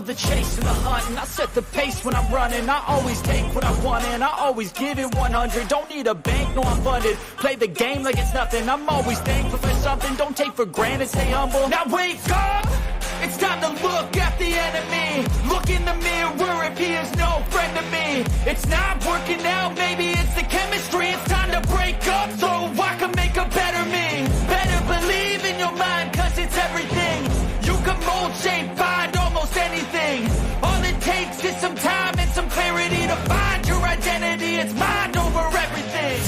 the chase and the hunt, and I set the pace when I'm running. I always take what I want and I always give it 100. Don't need a bank, no I'm funded. Play the game like it's nothing. I'm always thankful for something. Don't take for granted, stay humble. Now wake up! It's time to look at the enemy. Look in the mirror if he is no friend to me. It's not working out, maybe it's the chemistry. It's time to break up so I can make a better me. Better believe in your mind, cause it's everything. You can mold, shape, find almost anything. All it takes is some time and some clarity to find your identity. It's mind over everything.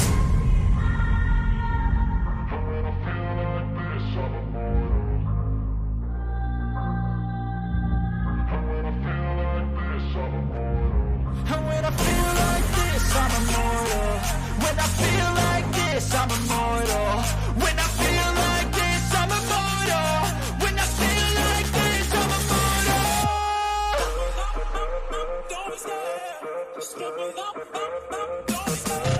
And when I feel like this, I'm immortal. When I feel like this, I'm immortal. When I feel like this, I'm immortal. When I feel like this, I'm immortal. Don't stare, just give me up. Don't stare.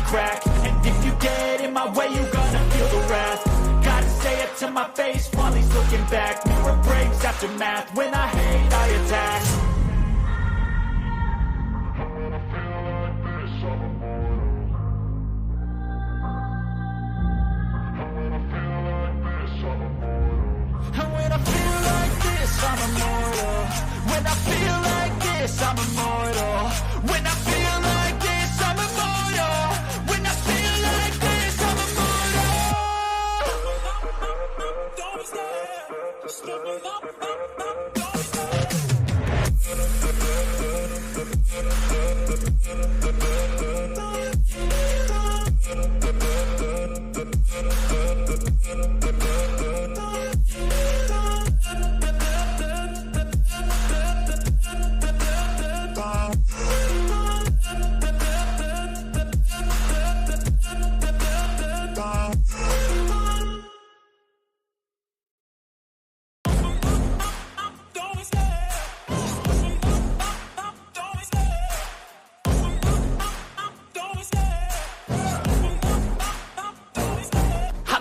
Crack. And if you get in my way, you gonna feel the wrath. Gotta say it to my face while he's looking back. Mirror breaks after math. When I hate, I attack. And when I feel like this, I'm immortal. When I feel like this, I'm immortal. When I feel like this, I'm immortal. When I feel like this, I'm immortal. Don't stare, just give me up. Don't stare.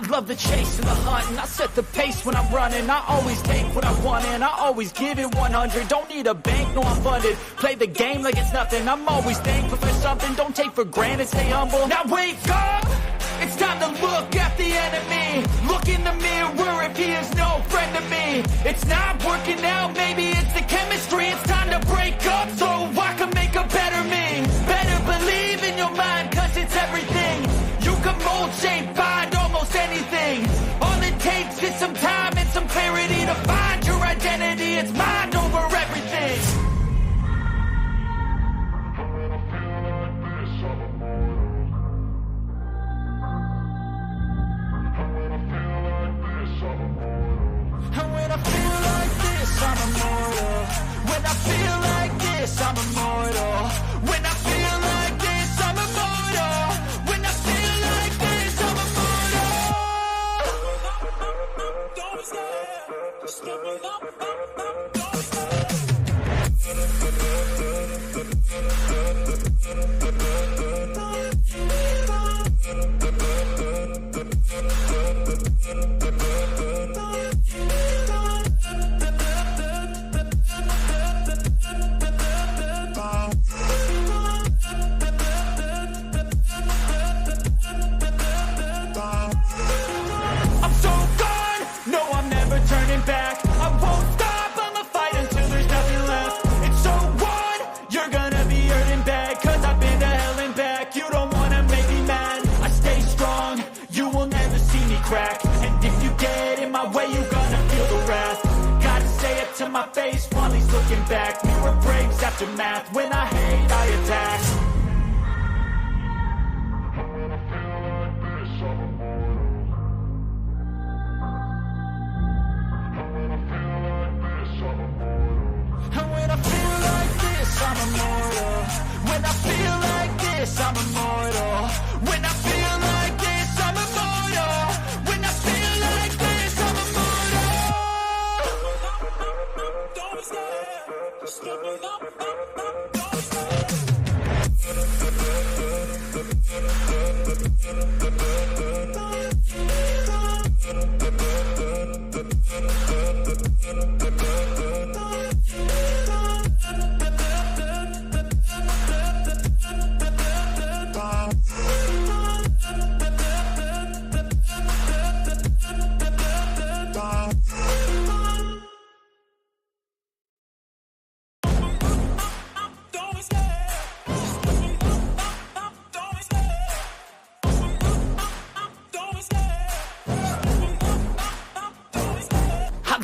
Love the chase and the hunt, and I set the pace when I'm running. I always take what I want and I always give it 100. Don't need a bank, no I'm funded. Play the game like it's nothing. I'm always thankful for something. Don't take for granted, stay humble. Now wake up! It's time to look at the enemy. Look in the mirror if he is no friend to me. It's not working out, maybe it's the chemistry. It's time to break up so I can make a better me. Better believe in your mind, cause it's everything. You can mold, shape, find almost anything. All it takes is some time and some clarity to find your identity. It's mind over everything. And when I feel like this, I'm immortal. When I feel like this, I'm immortal. When I feel like this, I'm immortal. When I feel like this, I'm immortal. Don't stare, just give me up. Don't stare. Back. I won't stop, I'ma fight until there's nothing left. It's so what? You're gonna be hurting bad, cause I've been to hell and back. You don't wanna make me mad, I stay strong. You will never see me crack. And if you get in my way, you're gonna feel the wrath. Gotta say it to my face while he's looking back. Mirror breaks after math. When I hate, I attack. immortal. When I feel like this, I'm immortal. When I feel like this, I'm immortal. When I feel like this, I'm immortal. Don't stop, just give me up, don't stop.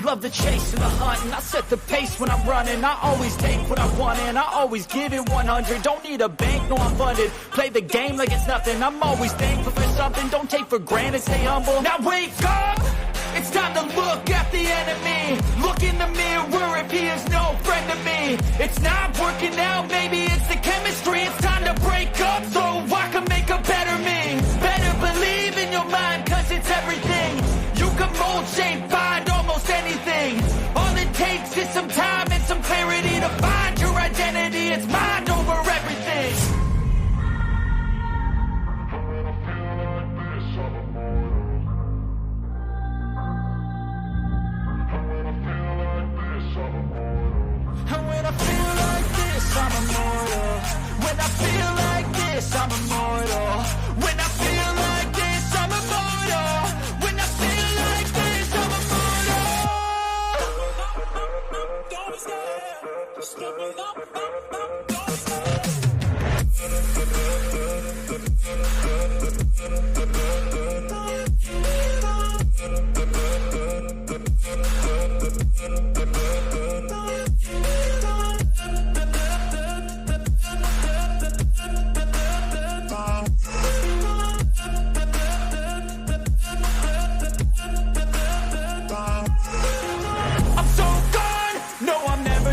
Love the chase and the hunt, and I set the pace when I'm running. I always take what I want and I always give it 100. Don't need a bank, no I'm funded. Play the game like it's nothing. I'm always thankful for something. Don't take for granted, stay humble. Now wake up! It's time to look at the enemy. Look in the mirror if he is no friend to me. It's not working out, maybe it's the chemistry. It's time to break up so I can make a better me. Better believe in your mind, cause it's everything. You can mold, shape, find almost anything. All it takes is some time and some clarity to find your identity. It's mind over everything. And when I feel like this, I'm immortal. When I feel like this, I'm immortal. When I feel like this, I'm immortal. When I feel like this, I'm immortal. Don't stop, just give me up, don't stop.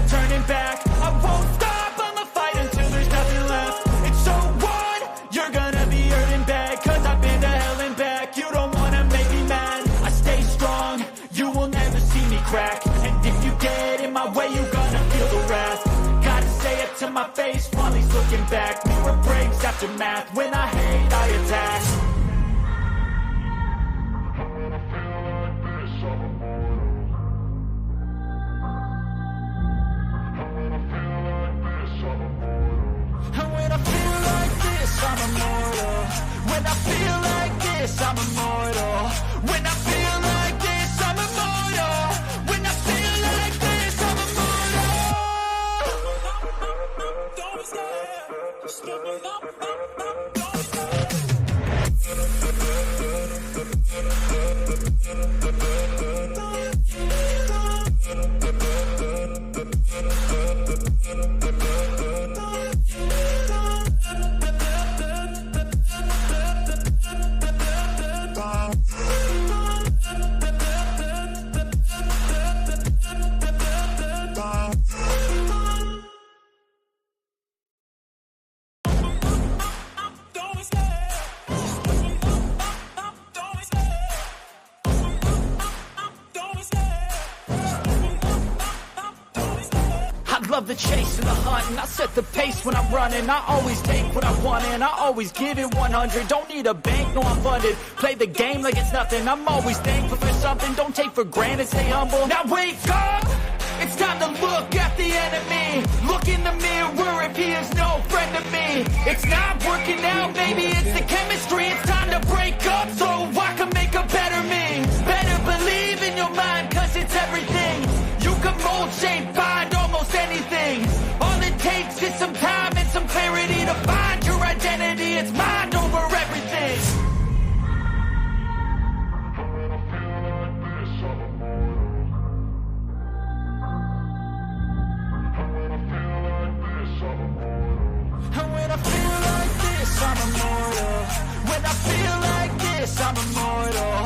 Turning back, I won't stop, I'ma fight until there's nothing left. It's so on, you're gonna be hurting bad, cause I've been to hell and back. You don't wanna make me mad, I stay strong, you will never see me crack. And if you get in my way, you're gonna feel the wrath. Gotta say it to my face while he's looking back. Mirror breaks after math, when I hate, I attack. I'm immortal. When I feel like this, I'm immortal. When I feel like this, I'm immortal. When I feel like this, I'm immortal. Don't stop, just give me up, don't stop. Love the chase and the hunt, and I set the pace when I'm running. I always take what I want and I always give it 100. Don't need a bank, no I'm funded. Play the game like it's nothing. I'm always thankful for something. Don't take for granted, stay humble. Now wake up! It's time to look at the enemy. Look in the mirror if he is no friend to me. It's not working out, maybe it's the chemistry. It's time to break up so I can make a better me. Better believe in your mind, cause it's everything. You can mold, shape, find almost anything. All it takes is some time and some clarity to find your identity. It's mind over everything. And when I feel like this, I'm immortal. When I feel like this, I'm immortal.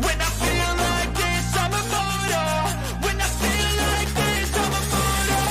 When I feel like this, I'm immortal. When I feel like this, I'm immortal.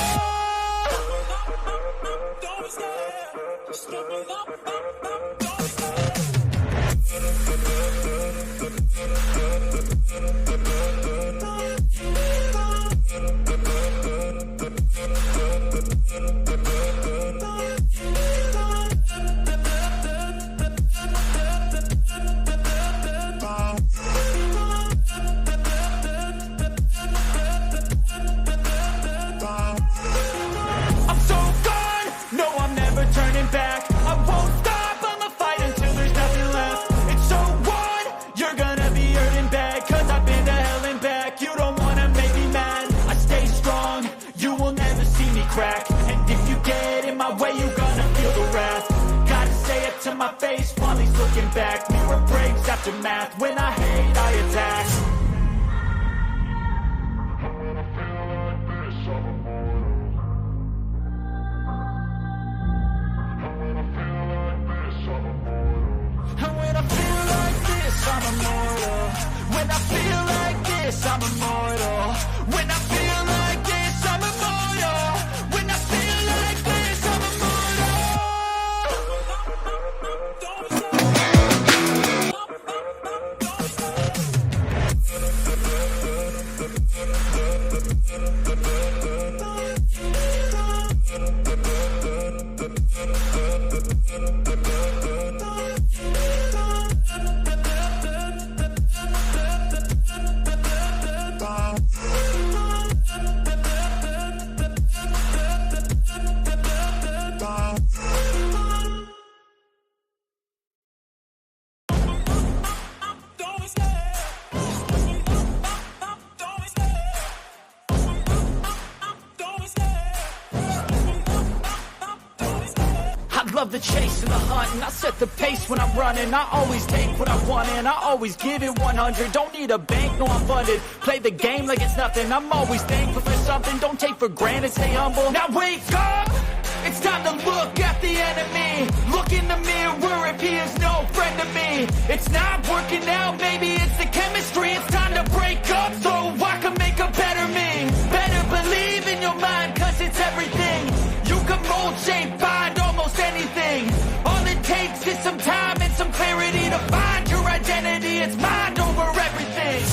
to my face while he's looking back. Mirror breaks, aftermath. When I hate, I attack. And when I feel like this, I'm immortal. When I feel like this, I'm immortal. When I feel like this, I'm immortal. When I feel like this, I'm love the chase and the hunt, and I set the pace when I'm running. I always take what I want and I always give it 100. Don't need a bank, no I'm funded. Play the game like it's nothing. I'm always thankful for something. Don't take for granted, stay humble. Now wake up! It's time to look at the enemy. Look in the mirror if he is no friend to me. It's not working out, maybe it's the chemistry. It's time to break up so I can make a better me. Better believe in your mind, cause it's everything. You can mold, shape, find almost anything. All it takes is some time and some clarity to find your identity. It's mind over everything.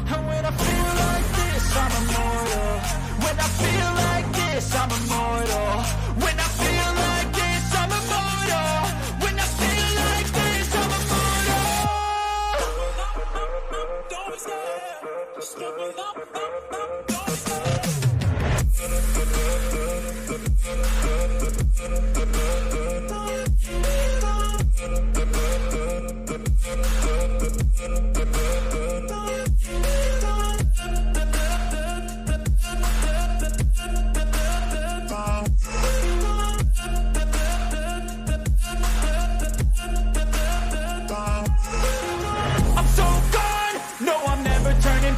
And when I feel like this, I'm immortal. When I feel like this, I'm immortal. When I feel like this, I'm immortal. When I feel like this, I'm immortal. Don't stop, just give me up, don't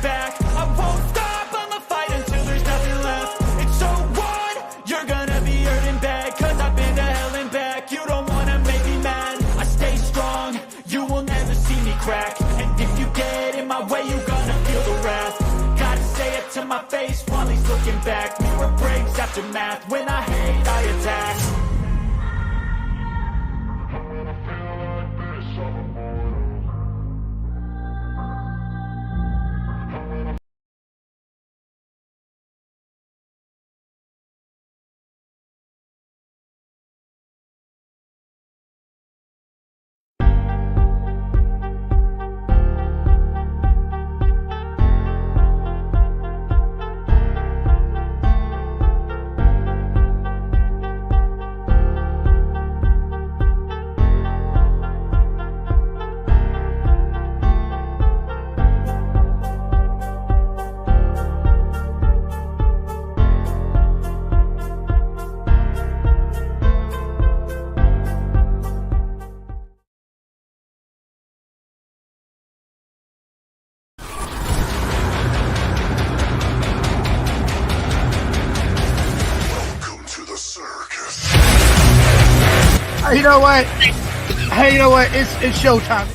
back. I won't stop, I'ma fight until there's nothing left. It's so what? You're gonna be hurting bad, cause I've been to hell and back. You don't wanna make me mad, I stay strong. You will never see me crack. And if you get in my way, you're gonna feel the wrath. Gotta say it to my face while he's looking back. Mirror breaks, aftermath. When I hate, I attack. You know what? Hey, you know what? It's showtime.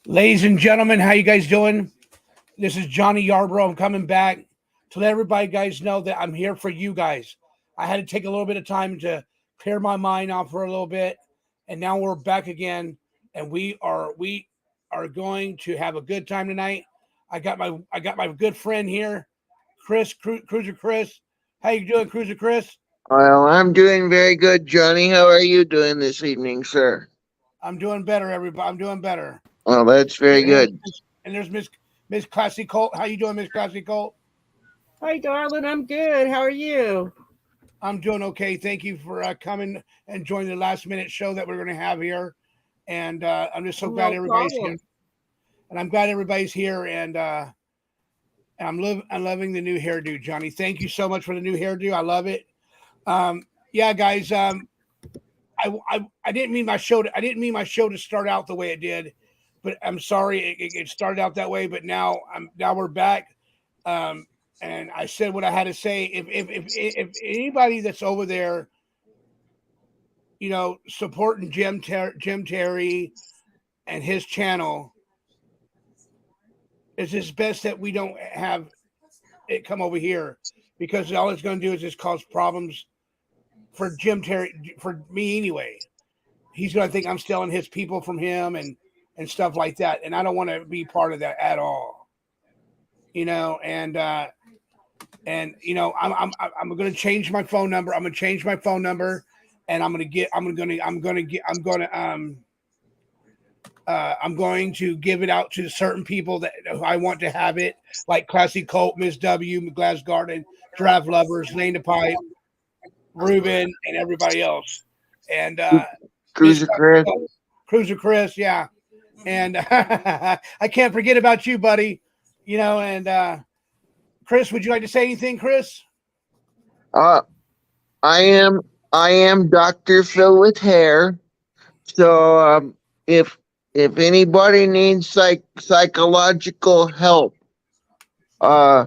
Ladies and gentlemen, how you guys doing? This is Johnny Yarbrough. I'm coming back to let everybody guys know that I'm here for you guys. I had to take a little bit of time to clear my mind out for a little bit, and now we're back again, and we are going to have a good time tonight. I got my good friend here, Cruiser Chris. How you doing, Cruiser Chris? Well, I'm doing very good, Johnny. How are you doing this evening, sir? I'm doing better, everybody. I'm doing better. Well, that's very And there's good. Miss Classy Colt. How you doing, Miss Classy Colt? Hi, darling. I'm good. How are you? I'm doing okay. Thank you for coming and joining the last minute show that we're going to have here. And I'm just so glad No everybody's here. problem. And I'm glad everybody's here. And I'm loving the new hairdo, Johnny. Thank you so much for the new hairdo. I love it. Yeah, guys. I didn't mean my show. I didn't mean my show to start out the way it did, but I'm sorry it started out that way. But now we're back. And I said what I had to say. If anybody that's over there, supporting Jim Terry and his channel, it's best that we don't have it come over here, because all it's going to do is just cause problems for Jim Terry, for me anyway. He's going to think I'm stealing his people from him and stuff like that, and I don't want to be part of that at all. I'm going to change my phone number. I'm going to change my phone number, and I'm going to give it out to certain people that I want to have it, like Classy Colt, Miss W, Glass Garden, Draft Lovers, Lane the Pipe, Ruben, and everybody else. And Miss Cruiser Chris. Cruiser Chris, yeah. And I can't forget about you, buddy. And Chris, would you like to say anything, Chris? Uh, I am Dr. Phil with hair. So if anybody needs psychological help, I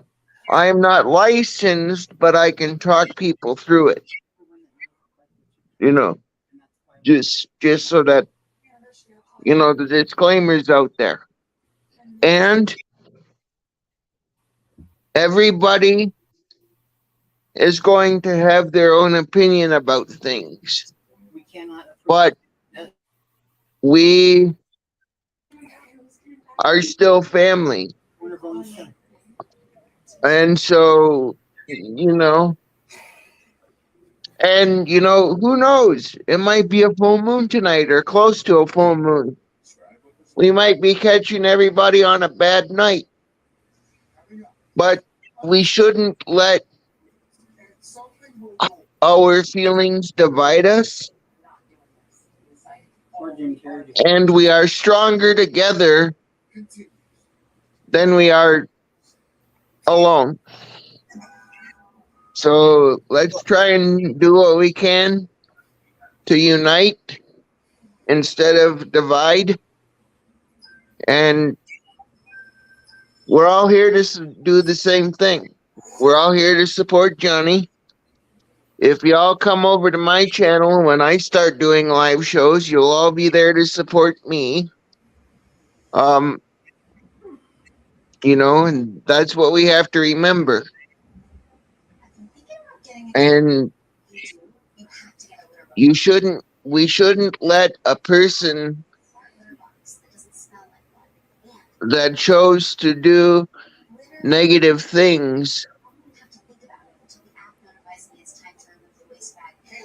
am not licensed, but I can talk people through it. You know, just so that the disclaimer's out there. And everybody is going to have their own opinion about things. But we are still family. And so, who knows? It might be a full moon tonight or close to a full moon. We might be catching everybody on a bad night. But we shouldn't let our feelings divide us. And we are stronger together than we are alone. So let's try and do what we can to unite instead of divide. And we're all here to do the same thing. We're all here to support Johnny. If y'all come over to my channel when I start doing live shows, you'll all be there to support me. And that's what we have to remember. And we shouldn't let a person that chose to do negative things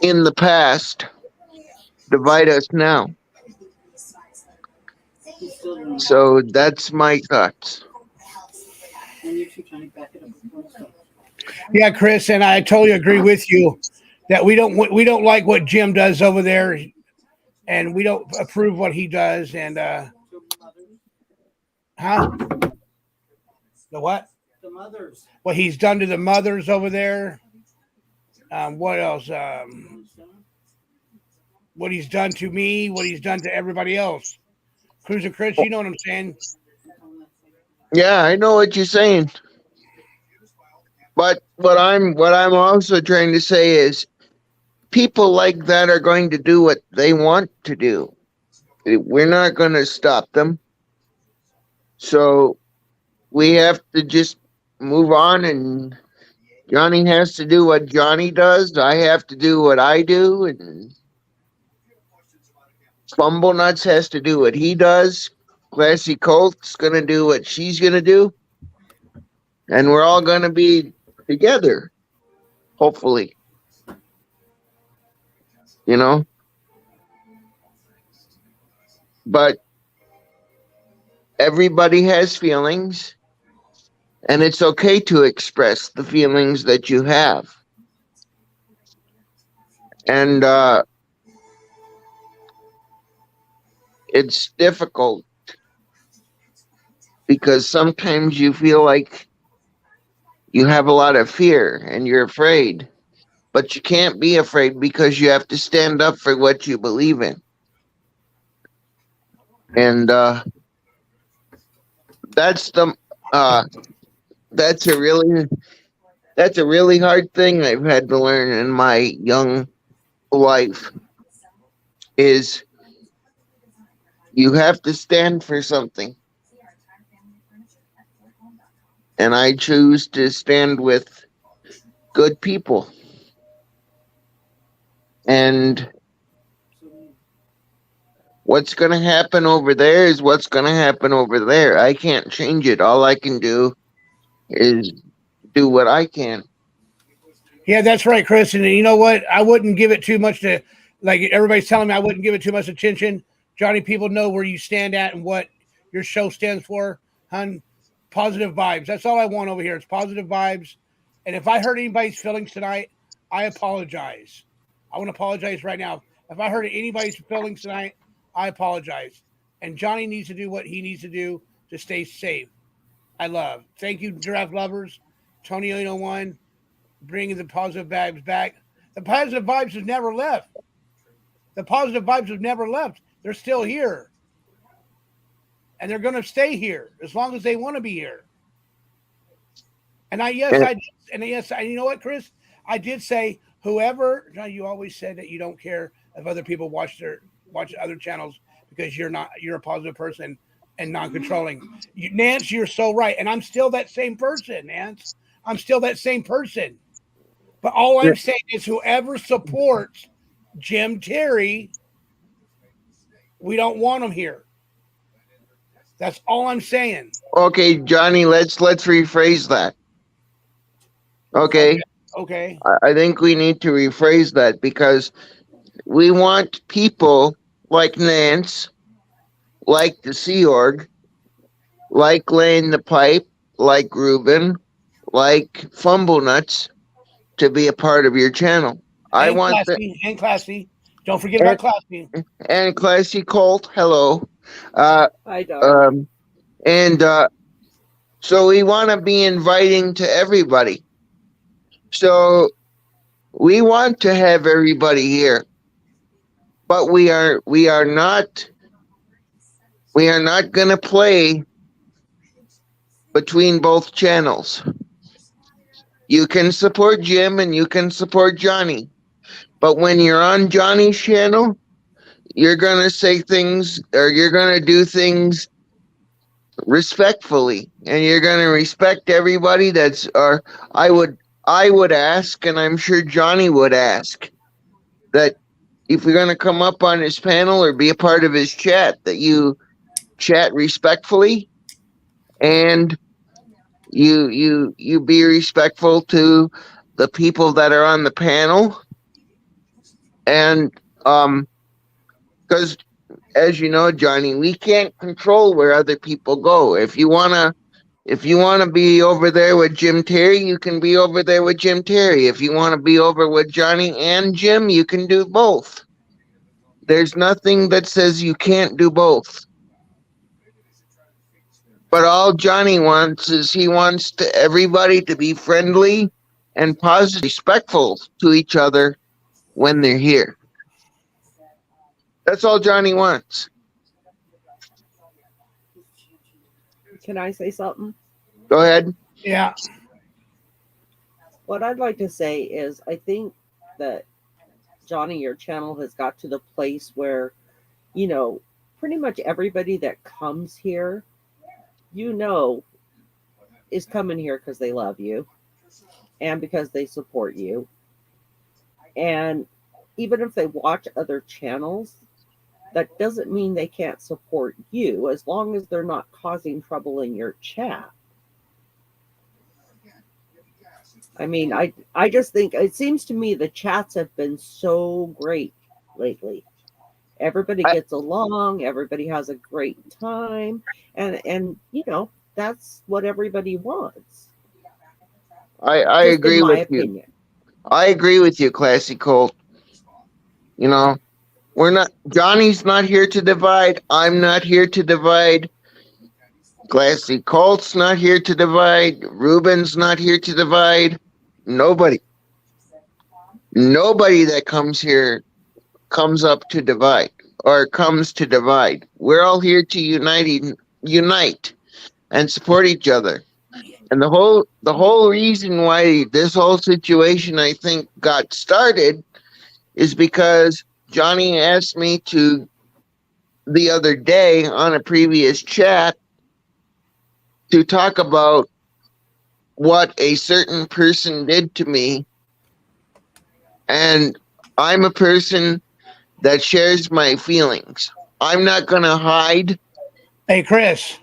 in the past divide us now. So that's my thoughts. Yeah, Chris, and I totally agree with you that we don't like what Jim does over there, and we don't approve what he does. And the what? The mothers. What he's done to the mothers over there. What else? What he's done to me, what he's done to everybody else. Cruiser Chris, you know what I'm saying? Yeah, I know what you're saying. But what I'm also trying to say is people like that are going to do what they want to do. We're not going to stop them. So we have to just move on, and Johnny has to do what Johnny does. I have to do what I do, and Fumble Nuts has to do what he does. Classy Colt's gonna do what she's gonna do, and we're all gonna be together, hopefully. You know, but everybody has feelings, and it's okay to express the feelings that you have. And it's difficult because sometimes you feel like you have a lot of fear and you're afraid, but you can't be afraid because you have to stand up for what you believe in. And that's the uh, that's a really hard thing I've had to learn in my young life is you have to stand for something. And I choose to stand with good people. And what's going to happen over there is what's going to happen over there. I can't change it. All I can do is do what I can. Yeah, that's right, Chris. And you know what? I wouldn't give it too much to, like everybody's telling me, I wouldn't give it too much attention. Johnny, people know where you stand at and what your show stands for. Hun, positive vibes. That's all I want over here. It's positive vibes. And if I hurt anybody's feelings tonight, I apologize. I want to apologize right now. If I hurt anybody's feelings tonight, I apologize. And Johnny needs to do what he needs to do to stay safe. I love. Thank you, Giraffe Lovers. Tony 801, bringing the positive vibes back. The positive vibes have never left. The positive vibes have never left. They're still here. And they're going to stay here as long as they want to be here. And you know what, Chris? I did say whoever. You always said that you don't care if other people watch other channels because you're a positive person and non-controlling. Nance, you're so right, and I'm still that same person, Nance. I'm still that same person. But all I'm saying is whoever supports Jim Terry, we don't want them here. That's all I'm saying. Okay, Johnny, let's rephrase that. Okay. Okay. I think we need to rephrase that because we want people like Nance, like the Sea Org, like Laying the Pipe, like Ruben, like Fumble Nuts to be a part of your channel. I want classy, and classy. Don't forget about classy. And Classy Colt, hello. Hi, darling. So we want to be inviting to everybody. So we want to have everybody here, but we are not going to play between both channels. You can support Jim and you can support Johnny, but when you're on Johnny's channel, you're going to say things or you're going to do things respectfully, and you're going to respect everybody I would ask, and I'm sure Johnny would ask, that if you're going to come up on his panel or be a part of his chat, that you chat respectfully and you be respectful to the people that are on the panel. And because as you know, Johnny, we can't control where other people go. If you wanna be over there with Jim Terry, you can be over there with Jim Terry. If you want to be over with Johnny and Jim, you can do both. There's nothing that says you can't do both. But all Johnny wants is he wants everybody to be friendly and positive, respectful to each other when they're here. That's all Johnny wants. Can I say something? Go ahead. Yeah. What I'd like to say is I think that, Johnny, your channel has got to the place where, pretty much everybody that comes here, you know, is coming here because they love you and because they support you. And even if they watch other channels, that doesn't mean they can't support you as long as they're not causing trouble in your chat. I mean, I just think it seems to me the chats have been so great lately. Everybody gets along, everybody has a great time, and you know, that's what everybody wants. I Just agree in my with you. opinion. I agree with you, Classy Colt. You know, Johnny's not here to divide. I'm not here to divide. Classy Colt's not here to divide. Ruben's not here to divide. Nobody. Nobody that comes here comes up to divide or comes to divide. We're all here to unite and support each other. And the whole reason why this whole situation, I think, got started is because Johnny asked me to the other day on a previous chat to talk about what a certain person did to me. And I'm a person that shares my feelings. I'm not going to hide. Hey, Chris.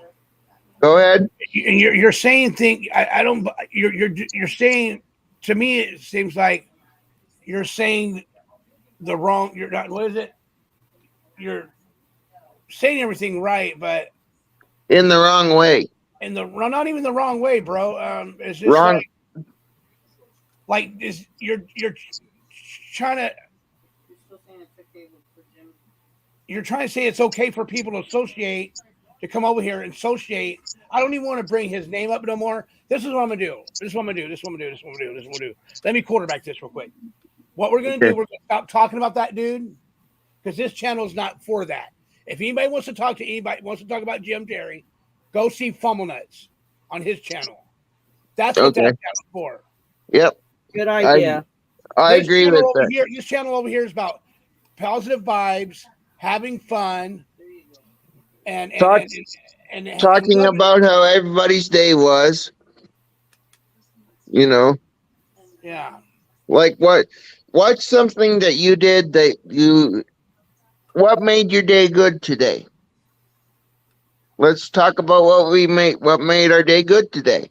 Go ahead. You're saying things. I don't. You're saying, to me, it seems like you're saying the wrong. You're not. What is it? You're saying everything right, but In the wrong way. in the not even the wrong way, bro. It's just Wrong. like this. You're trying to. You're trying to say it's okay for people to associate, to come over here and associate. I don't even want to bring his name up no more. This is what I'm gonna do. This is what I'm gonna do. This is what I'm gonna do. This is what I'm gonna do. This is what I'm gonna do. Let me quarterback this real quick. What we're gonna do, we're gonna stop talking about that dude because this channel is not for that. If anybody wants to talk to anybody, wants to talk about Jim Terry, go see Fumble Nuts on his channel. That's what that channel's for. Yep. Good idea. I agree with that. This channel over here is about positive vibes, having fun, and talking about how everybody's day was. You know. Yeah. Like what's something that you did what made your day good today? Let's talk about what made our day good today.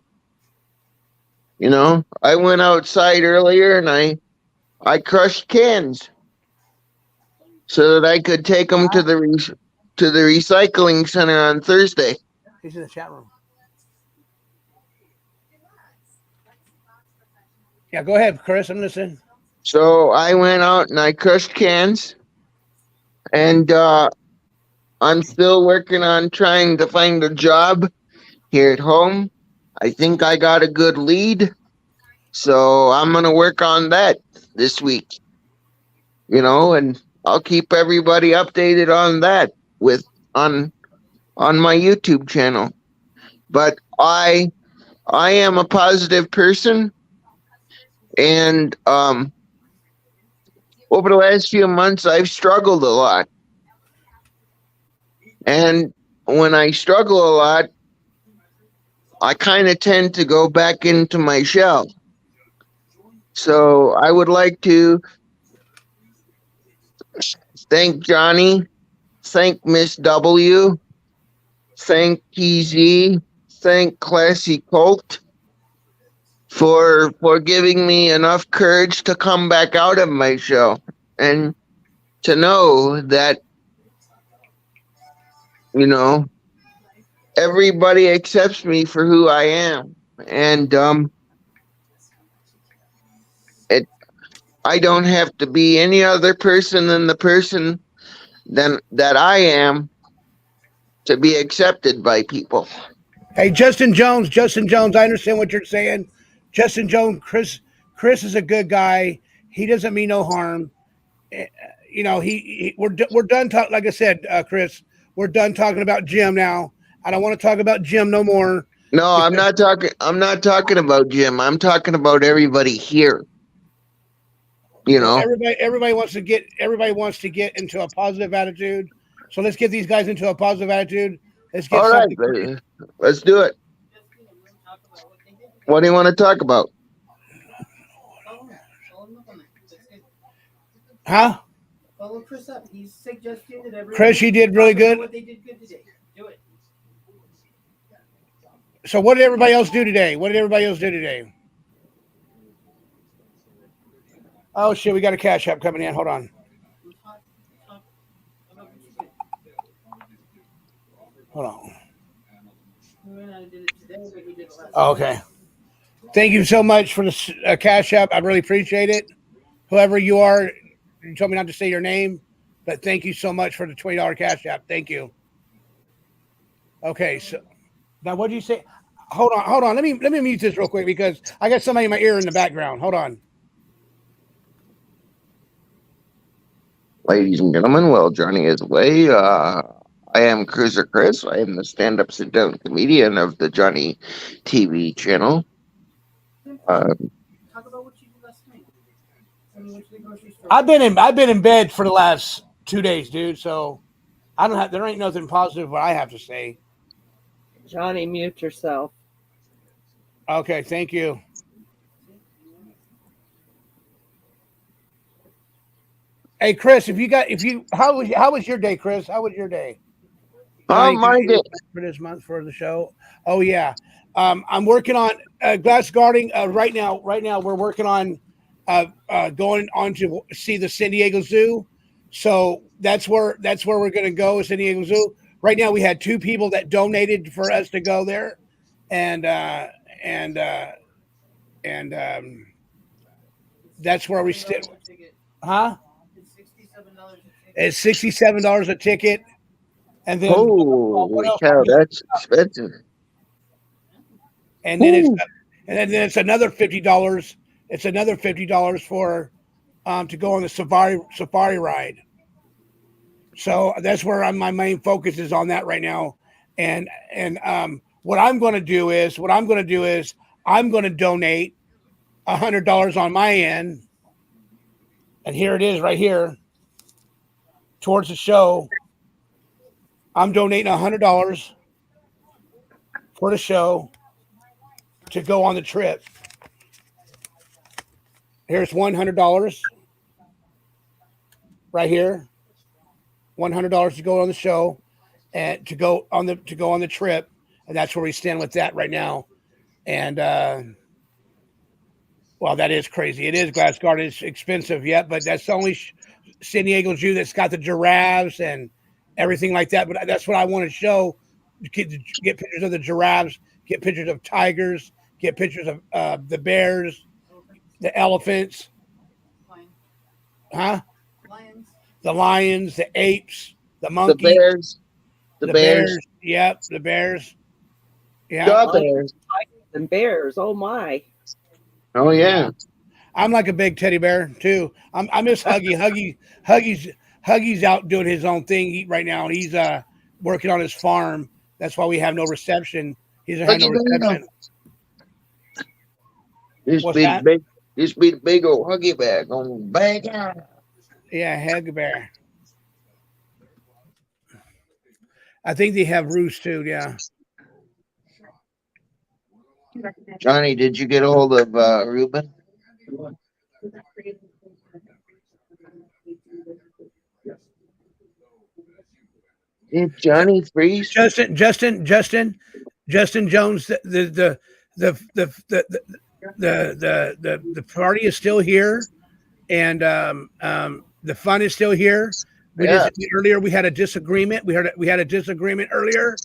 You know, I went outside earlier and I crushed cans so that I could take them to the recycling center on Thursday. He's in the chat room. Yeah, go ahead, Chris. I'm listening. So I went out and I crushed cans, and I'm still working on trying to find a job here at home. I think I got a good lead, so I'm gonna work on that this week. You know, and I'll keep everybody updated on that on my YouTube channel. But I am a positive person, and over the last few months I've struggled a lot. And when I struggle a lot, I kind of tend to go back into my shell. So I would like to thank Johnny, thank Miss W, thank TZ, thank Classy Colt for giving me enough courage to come back out of my shell and to know that, you know, everybody accepts me for who I am. And I don't have to be any other person than the person that I am to be accepted by people. Hey, Justin Jones, I understand what you're saying. Justin Jones, Chris is a good guy. He doesn't mean no harm. You know, we're done talking. Like I said, Chris, we're done talking about Jim now. I don't want to talk about Jim no more. No, I'm not talking about Jim. I'm talking about everybody here. You know, everybody wants to get into a positive attitude. So let's get these guys into a positive attitude. Let's get All right, something. baby. Let's do it. What do you want to talk about? Huh? Follow Chris up. He's suggesting that everyone. Chris, you did really good. What they did good today. Do it. So what did everybody else do today? What did everybody else do today? Oh shit, we got a cash app coming in. Hold on. Hold on. Oh, okay. Thank you so much for the cash app. I really appreciate it. Whoever you are, you told me not to say your name, but thank you so much for the $20 cash app. Thank you. Okay, so now what do you say? Hold on. Let me mute this real quick because I got somebody in my ear in the background. Hold on. Ladies and gentlemen, while Johnny is away, I am Cruiser Chris. I am the stand-up sit-down comedian of the Johnny TV channel. Talk about what you did last night. I mean, went to the grocery store. I've been in bed for the last 2 days, dude. So there ain't nothing positive what I have to say. Johnny, mute yourself. Okay, thank you. Hey Chris, how was your day, Chris? How was your day? My day. For this month for the show. Oh yeah. I'm working on glass guarding right now. Right now we're working on going on to see the San Diego Zoo. So that's where we're gonna go, San Diego Zoo. Right now we had 2 people that donated for us to go there. And that's where we stick. Huh? It's $67 a ticket, and then Holy cow, that's expensive. And then it's another $50. It's another $50 for to go on the safari ride. So that's where my main focus is on that right now. And what I'm going to do is I'm going to donate $100 on my end, and here it is right here towards the show. I'm donating $100 for the show to go on the trip. Here's $100 right here. $100 to go on the show and to go on the trip, and that's where we stand with that right now. And well, that is crazy. It is glass guard. It's expensive, yeah, but that's the only San Diego Zoo that's got the giraffes and everything like that. But that's what I want to show. Get pictures of the giraffes, get pictures of tigers, get pictures of the bears, the elephants, Lions. The lions, the apes, the monkeys, the bears. Yep, the bears. Yeah, The bears. And bears. Oh my. Oh yeah. I'm like a big teddy bear too. I miss Huggy. Huggy's out doing his own thing right now. He's working on his farm. That's why we have no reception. He's had no reception. This be the big old Huggy bag on the bag. Yeah, Huggy bear. I think they have roost too. Yeah. Johnny, did you get a hold of Ruben? Did Johnny freeze? Justin Jones. The party is still here, and the fun is still here. Earlier we had a disagreement. We had a disagreement earlier,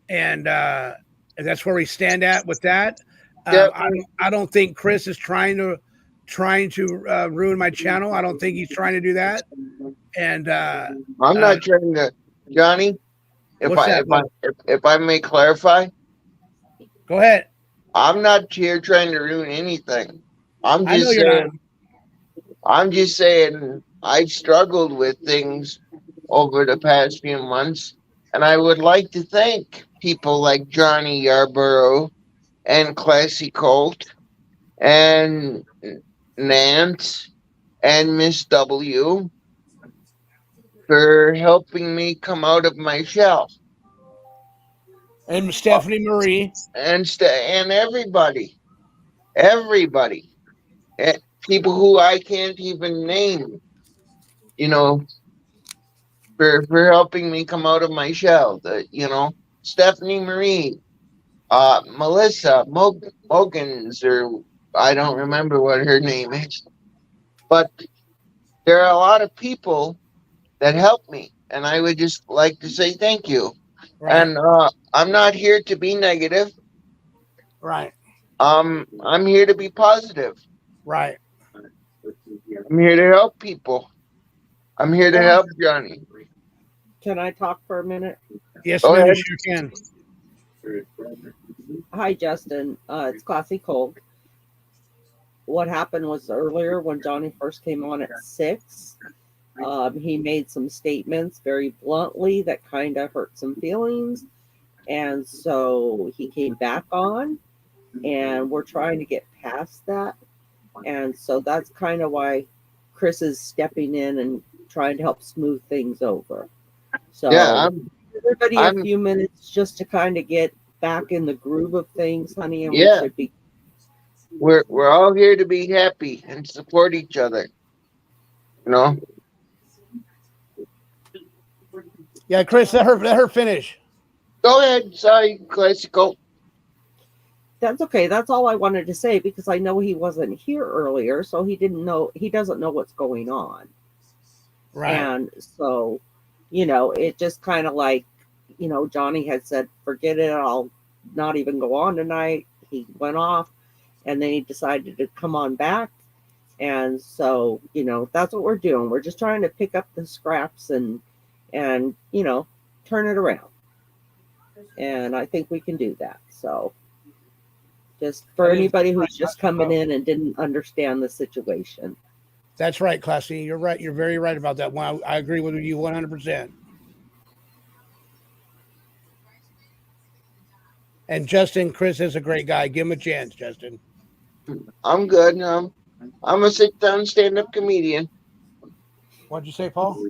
and that's where we stand at with that. I don't think Chris is trying to ruin my channel. I don't think he's trying to do that. And I'm not trying to, Johnny. If I may clarify, go ahead. I'm not here trying to ruin anything. I'm just saying I've struggled with things over the past few months, and I would like to thank people like Johnny Yarborough and Classy Colt and Nance and Miss W for helping me come out of my shell. And Stephanie Marie. and everybody, eh, people who I can't even name, you know, for helping me come out of my shell. Stephanie Marie, Melissa Mogans, or I don't remember what her name is, but there are a lot of people that helped me, and I would just like to say thank you. Right. And I'm not here to be negative. Right. I'm here to be positive. Right. I'm here to help people. I'm here to help Johnny. Can I talk for a minute? Yes, Go ma'am, you ahead. sure can. Hi, Justin. It's Classy Cole. What happened was earlier when Johnny first came on at 6, he made some statements very bluntly that kind of hurt some feelings. And so he came back on, and we're trying to get past that. And so that's kind of why Chris is stepping in and trying to help smooth things over. So Yeah, everybody a I'm few minutes just to kind of get back in the groove of things, honey, and we yeah. should be. We're all here to be happy and support each other. You know. Yeah, Chris, let her finish. Go ahead. Sorry, classical. That's okay. That's all I wanted to say because I know he wasn't here earlier, so he doesn't know what's going on. Right. And so, it just kind of like, Johnny had said, forget it, I'll not even go on tonight. He went off and then he decided to come on back. And so, that's what we're doing. We're just trying to pick up the scraps and turn it around. And I think we can do that. So just for anybody who's just coming in and didn't understand the situation. That's right, Classy. You're right. You're very right about that one. I agree with you 100%. And Justin, Chris is a great guy. Give him a chance, Justin. I'm good. I'm a sit-down stand-up comedian. What'd you say, Paul?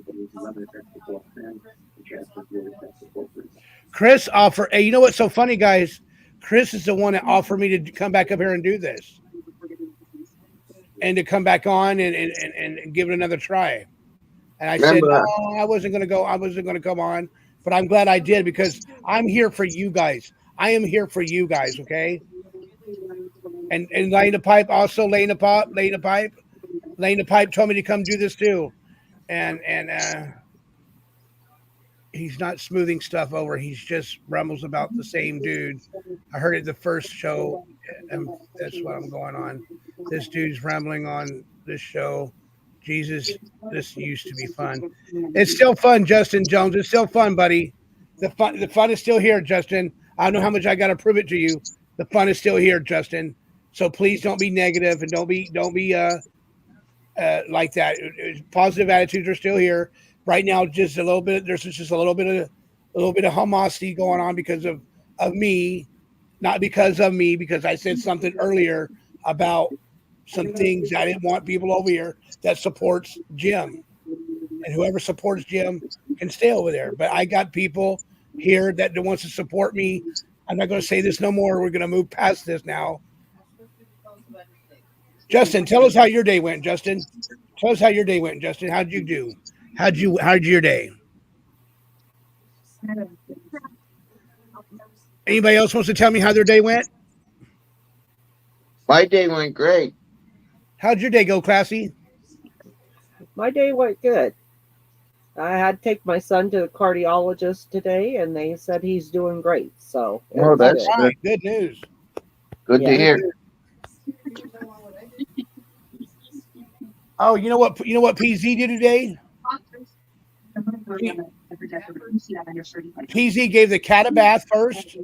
Chris offered. Hey, you know what's so funny, guys? Chris is the one that offered me to come back up here and do this, and to come back on and give it another try. And I said, no, I wasn't going to go. I wasn't going to come on, but I'm glad I did because I'm here for you guys. I am here for you guys. Okay. And laying the pipe, also laying the pipe told me to come do this too. And he's not smoothing stuff over. He's just rumbles about the same dude. I heard it the first show, and that's what I'm going on. This dude's rambling on this show. Jesus, this used to be fun. It's still fun, Justin Jones. It's still fun, buddy. The fun is still here, Justin. I don't know how much I got to prove it to you. The fun is still here, Justin. So please don't be negative and don't be like that. Positive attitudes are still here. Right now, just a little bit. There's just a little bit of homosity going on because of me, not because of me. Because I said something earlier about some things I didn't want people over here that supports Jim, and whoever supports Jim can stay over there. But I got people here that wants to support me. I'm not going to say this no more. We're going to move past this now. Justin, tell us how your day went, Justin. Tell us how your day went, Justin. How'd you do? How'd your day? Anybody else wants to tell me how their day went? My day went great. How'd your day go, Classy? My day went good. I had to take my son to the cardiologist today, and they said he's doing great. So, that's good. Right. Good news. Good to hear. Oh, you know what PZ did today? PZ gave the cat a bath first.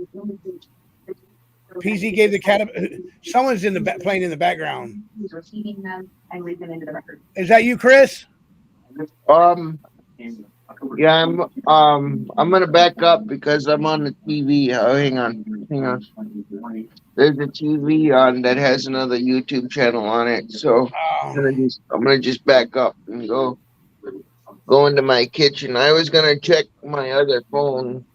PZ gave the cat a. Someone's playing in the background. Is that you, Chris? Yeah, I'm gonna back up because I'm on the TV. Oh, hang on. There's a TV on that has another YouTube channel on it, so I'm gonna just back up and go into my kitchen. I was gonna check my other phone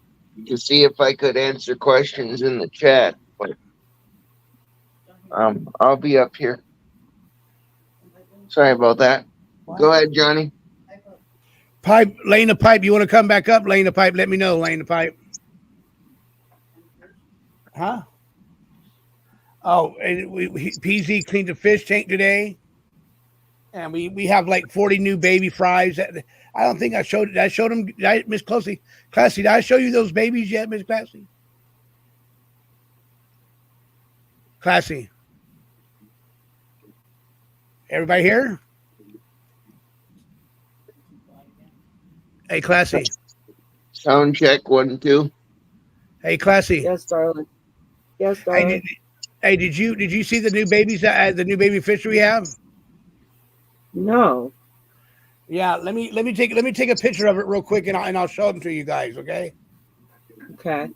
to see if I could answer questions in the chat. But I'll be up here. Sorry about that. Go ahead, Johnny. Pipe, Lane the Pipe. You want to come back up, Lane the Pipe? Let me know, Lane the Pipe. Huh? Oh, and PZ cleaned the fish tank today, and we have like 40 new baby fries. That I don't think I showed. I showed them. Miss Classy? Did I show you those babies yet, Miss Classy? Classy. Everybody here? Hey, Classy. Sound check 1, 2. Hey, Classy. Yes, darling. Yes, darling. Hey, did you see the new babies? The new baby fish we have? No. Yeah. Let me take a picture of it real quick, and I'll show them to you guys. Okay. Okay.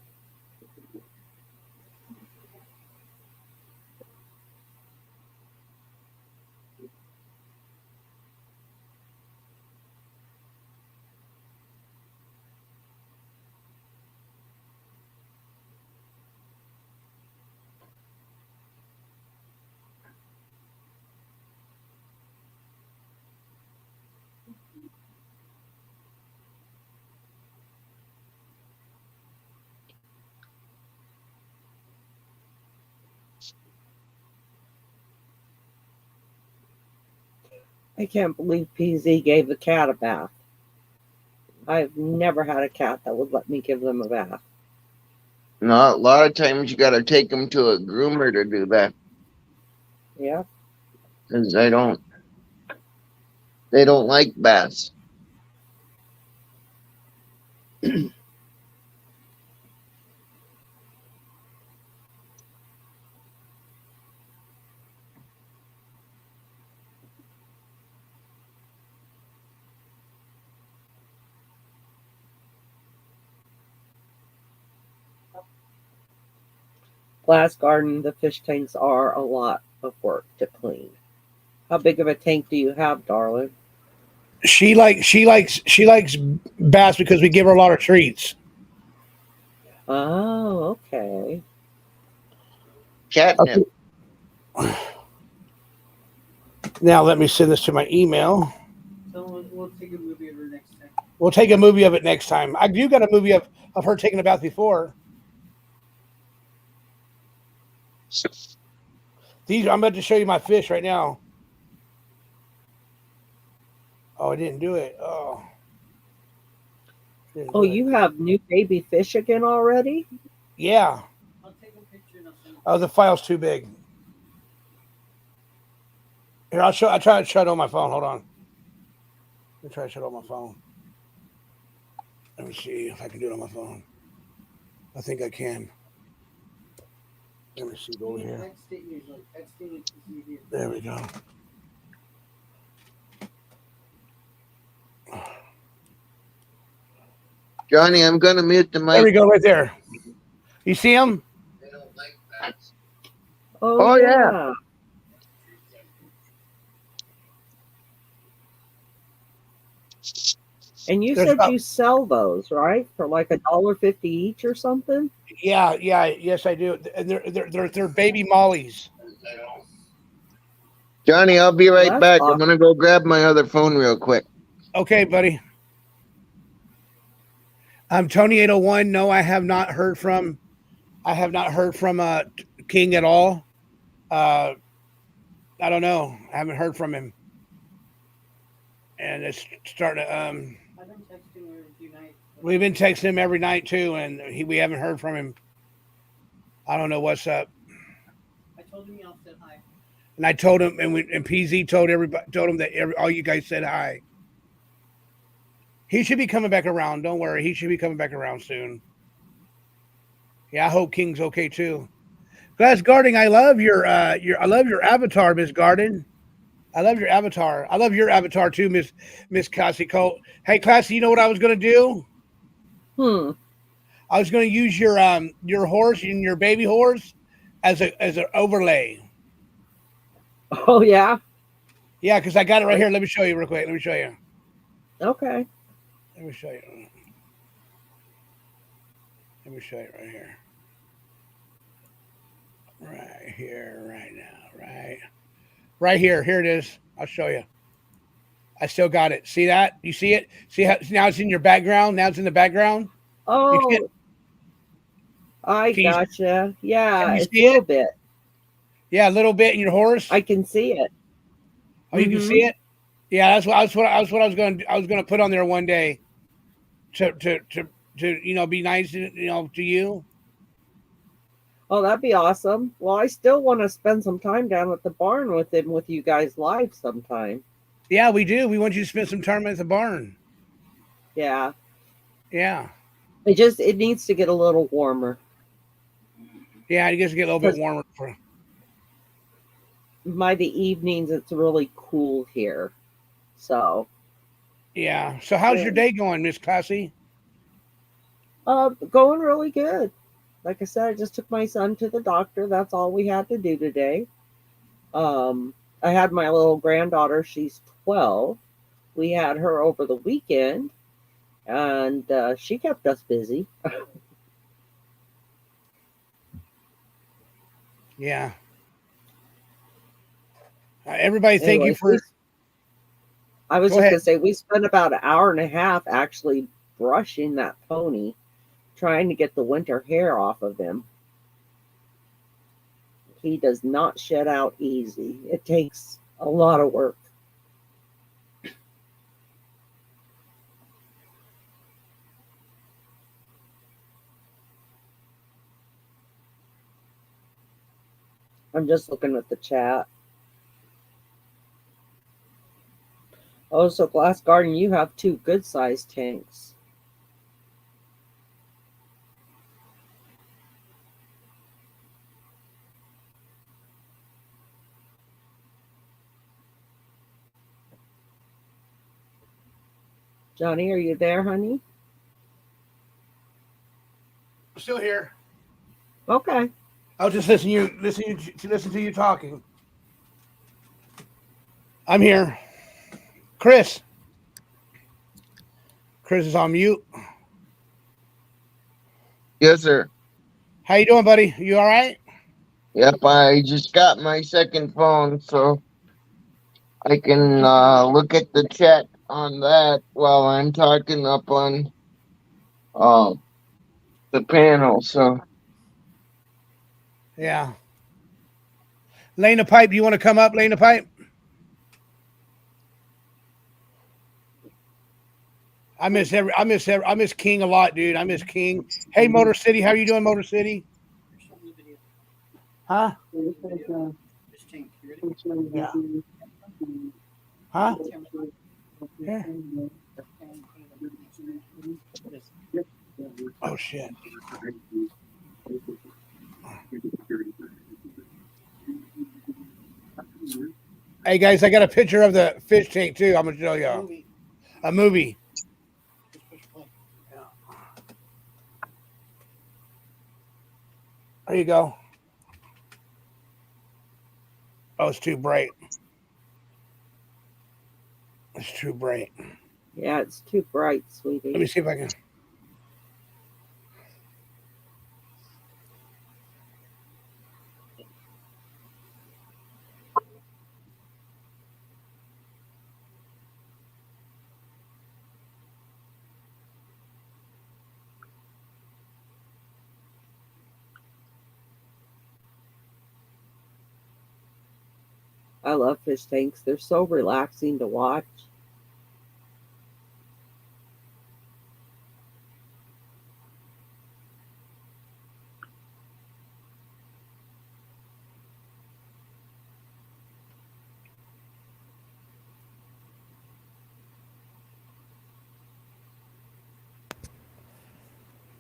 I can't believe PZ gave the cat a bath. I've never had a cat that would let me give them a bath. No, a lot of times you got to take them to a groomer to do that. Yeah. Because they don't like baths. Glass garden, the fish tanks are a lot of work to clean. How big of a tank do you have, darling? She likes bass because we give her a lot of treats. Oh, okay. Catnip. Okay. Now let me send this to my email. So we'll take a movie of her next time. We'll take a movie of it next time. You got a movie of her taking a bath before. I'm about to show you my fish right now. Oh, I didn't do it. Oh. Oh, you have new baby fish again already? Yeah. I'll take a picture and I'll send it. Oh, the file's too big. Here, I'll try to shut it on my phone. Hold on. Let me try to shut it on my phone. Let me see if I can do it on my phone. I think I can. Let me see. Go over here. Text it usually. Texting is easier. There we go. Johnny, I'm going to mute the mic. There we go, right there. You see him? They don't like bats. Oh, yeah. And you said you sell those, right? For like $1.50 each or something? Yeah, yes, I do. And they're baby mollies. Johnny, I'll be right back. Awesome. I'm going to go grab my other phone real quick. Okay, buddy. Tony 801. No, I have not heard from King at all. I don't know. I haven't heard from him. And it's starting to I've been texting her a few nights. we've been texting him every night too, and we haven't heard from him. I don't know what's up. I told him y'all said hi. And I told him, and PZ told him that all you guys said hi. He should be coming back around. Don't worry, he should be coming back around soon. Yeah, I hope King's okay too. Glass Guarding, I love your avatar, Miss Garden. I love your avatar. I love your avatar too, Miss Cassie Cole. Hey, Classy, you know what I was gonna do? I was gonna use your horse and your baby horse as an overlay. Oh yeah. Yeah, because I got it right here. Let me show you real quick. Let me show you. Okay. Let me show you. Let me show you right here. Right here, right now, right here. Here it is. I'll show you. I still got it. See that? You see it? See how now it's in your background? Now it's in the background. You can't. Oh, I Can you, gotcha. can Yeah, you it's a see little it? bit. Yeah, a little bit in your horse. I can see it. Oh, you can Mm-hmm. see it. Yeah, that's what I was going. I was going to put on there one day to be nice to you. Oh, that'd be awesome. Well, I still want to spend some time down at the barn with him with you guys live sometime. Yeah, we do. We want you to spend some time at the barn. Yeah. Yeah, It needs to get a little warmer. yeah. It gets to get a little bit warmer. By the evenings it's really cool here. So Yeah. So how's your day going, Miss Classy? going really good. Like I said, I just took my son to the doctor. That's all we had to do today. I had my little granddaughter, she's 12. We had her over the weekend, and she kept us busy. Yeah. Everybody, thank you Anyways, for. I was Go just ahead. going to say, we spent about an hour and a half actually brushing that pony, trying to get the winter hair off of him. He does not shed out easy. It takes a lot of work. I'm just looking at the chat. Oh, so Glass Garden, you have 2 good-sized tanks. Johnny, are you there, honey? Still here. Okay. I'll just listen to you talking. I'm here. Chris. Chris is on mute. Yes, sir. How you doing, buddy? You all right? Yep, I just got my second phone, so I can look at the chat on that while I'm talking up on the panel. So Yeah. Lena Pipe, do you want to come up, Lena Pipe? I miss King a lot, dude. I miss King. Hey, Motor City, how you doing, Motor City? Huh? Yeah. Huh? Yeah. Oh shit. Hey guys, I got a picture of the fish tank too. I'm gonna show y'all. A movie. There you go. Oh, it's too bright. It's too bright. Yeah, it's too bright, sweetie. Let me see if I can. I love fish tanks. They're so relaxing to watch.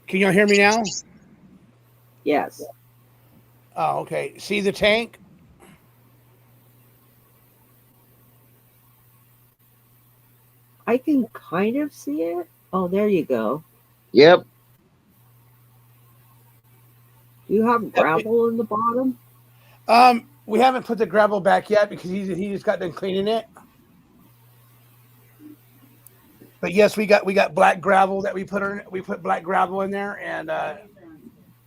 Can y'all hear me now? Yes. Oh, okay. See the tank? I can kind of see it. Oh, there you go. yep, Do you have gravel in the bottom? We haven't put the gravel back yet because he just got done cleaning it. But yes, we got black gravel that we put black gravel in there, and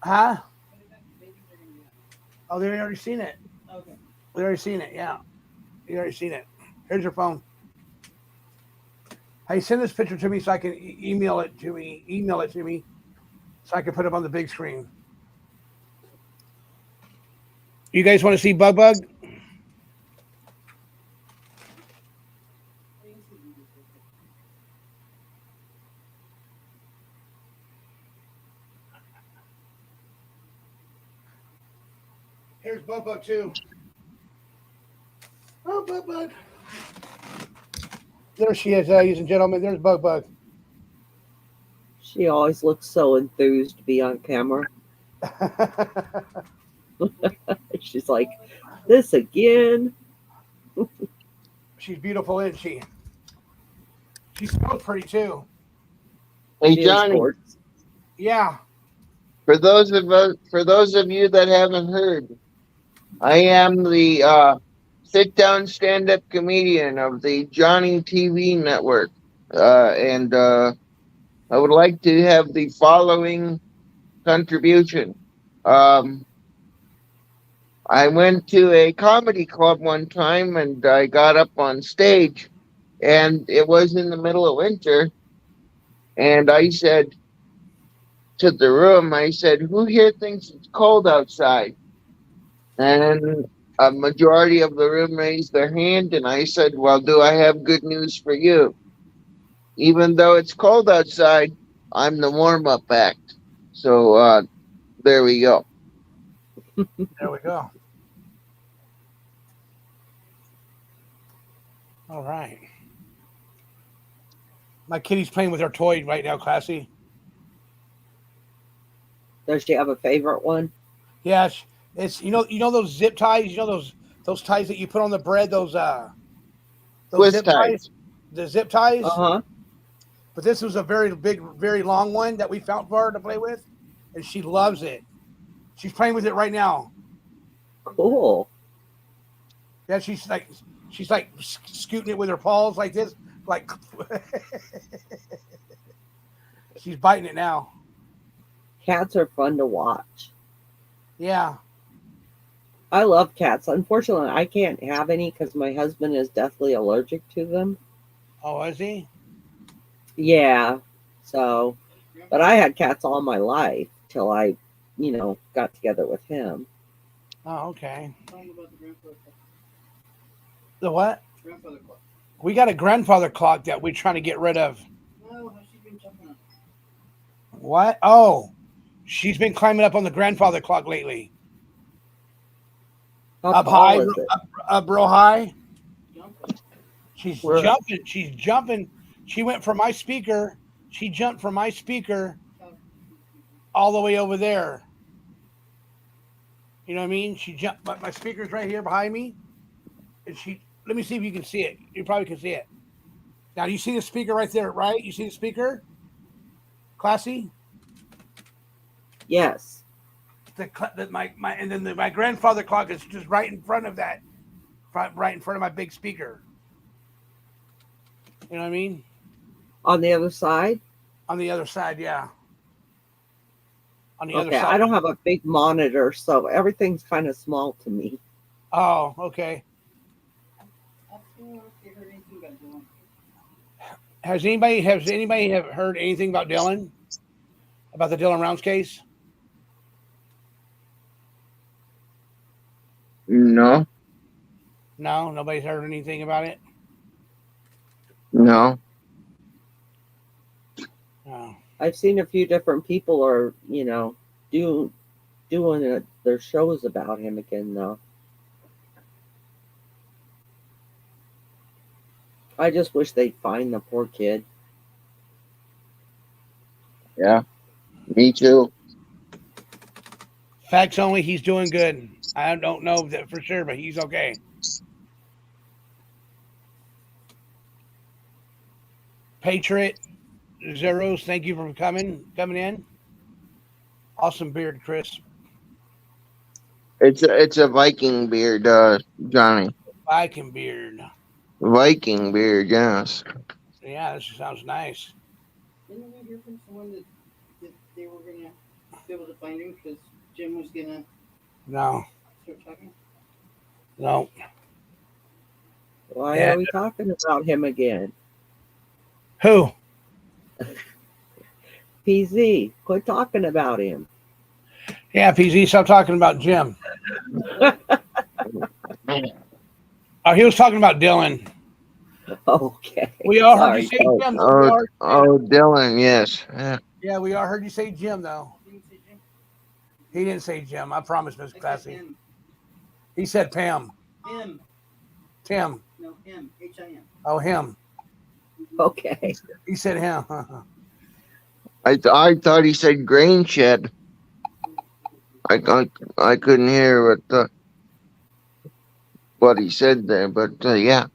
Huh? Oh, they already seen it. Okay. They already seen it. Yeah, you already seen it. Here's your phone. Hey, send this picture to me so I can email it to me. Email it to me so I can put it on the big screen. You guys want to see Bug Bug? Here's Bug Bug too. Oh, Bug Bug. There she is, ladies and gentlemen. There's Bug Bug. She always looks so enthused to be on camera. She's like, this again. She's beautiful, isn't she? She smells pretty too. Hey She is Johnny, gorgeous. Yeah. for those of you that haven't heard, I am the sit-down stand-up comedian of the Johnny TV network, and I would like to have the following contribution. I went to a comedy club one time, and I got up on stage, and it was in the middle of winter, and I said to the room, I said, "Who here thinks it's cold outside?" And a majority of the room raised their hand, and I said, "Well, do I have good news for you? Even though it's cold outside, I'm the warm-up act." So there we go. There we go. All right. My kitty's playing with her toy right now, Classy. Does she have a favorite one? Yeah, it's you know those zip ties, those ties that you put on the bread, those Twist zip ties. ties, the zip ties. Uh-huh. But this was a very big, very long one that we found for her to play with, and she loves it. She's playing with it right now. Cool. Yeah, she's like scooting it with her paws like this, like she's biting it now. Cats are fun to watch. Yeah. I love cats. Unfortunately, I can't have any because my husband is deathly allergic to them. Oh, is he? Yeah. So, but I had cats all my life till I, got together with him. Oh, okay. Tell them about the grandfather clock. The what? Grandfather clock. We got a grandfather clock that we're trying to get rid of. No, how she's been jumping on. What? Oh, she's been climbing up on the grandfather clock lately. How Up tall high, is it? up real high. Jumping. She's Where? jumping. She's jumping. She went from my speaker. She jumped from my speaker all the way over there. You know what I mean? She jumped. My speaker's right here behind me. And let me see if you can see it. You probably can see it. Now, you see the speaker right there, right? You see the speaker? Classy? Yes. My grandfather clock is just right in front of that, right in front of my big speaker. You know what I mean? On the other side? On the other side, yeah. On the other Okay, side. I don't have a big monitor, so everything's kind of small to me. Oh, okay. Ask her if they heard anything about Dylan. Has anybody have heard anything about Dylan? About the Dylan Rounds case? No, No, nobody's heard anything about it. no. No. I've seen a few different people are, doing their shows about him again, though. I just wish they'd find the poor kid. Yeah, me too. Facts only, he's doing good. I don't know that for sure, but he's okay. Patriot Zeros, thank you for coming in. Awesome beard, Chris. It's a Viking beard, Johnny. Viking beard. Viking beard, yes. Yeah, this sounds nice. Didn't we hear from someone that they were gonna be able to find him because Jim was gonna No, start talking? no. Why Yeah. are we talking about him again? Who? PZ, quit talking about him. Yeah, PZ, stop talking about Jim. Oh, he was talking about Dylan. Okay. We all heard Sorry. you say Oh, Jim. Though. We oh, all heard- oh, Dylan, yes. Yeah. Yeah, we all heard you say Jim, though. You didn't say Jim? He didn't say Jim. I promise, Miss I said Classy. him. He said Pam. Him. Tim. No, him. H-I-M. Oh, him. Okay. He said him. I thought he said grain shed. I couldn't hear what he said there, but yeah.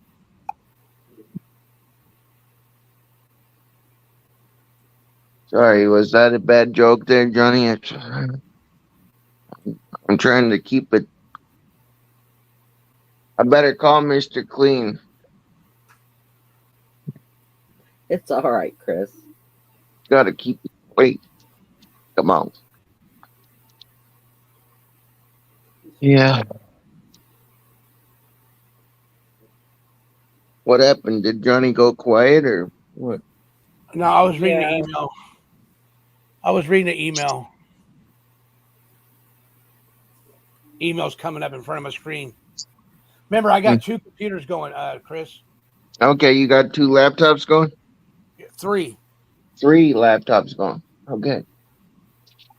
Sorry, was that a bad joke there, Johnny? I'm trying to keep it. I better call Mr. Clean. It's all right, Chris. Gotta keep it. Wait. Come on. Yeah. What happened? Did Johnny go quiet or what? No, I was reading Yeah. the email. I was reading the email. Email's coming up in front of my screen. Remember, I got two computers going, Chris. Okay, you got 2 laptops going? 3. 3 laptops going. Okay.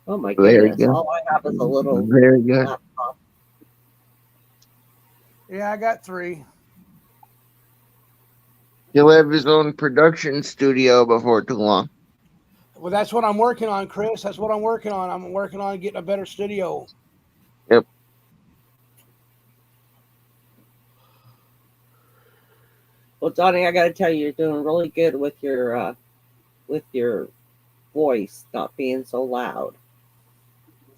Oh my Very goodness. good. All I have is a little Very good. laptop. Yeah, I got 3. He'll have his own production studio before too long. Well, that's what I'm working on, Chris. That's what I'm working on. I'm working on getting a better studio. Yep. Well, Johnny, I got to tell you, you're doing really good with your voice not being so loud.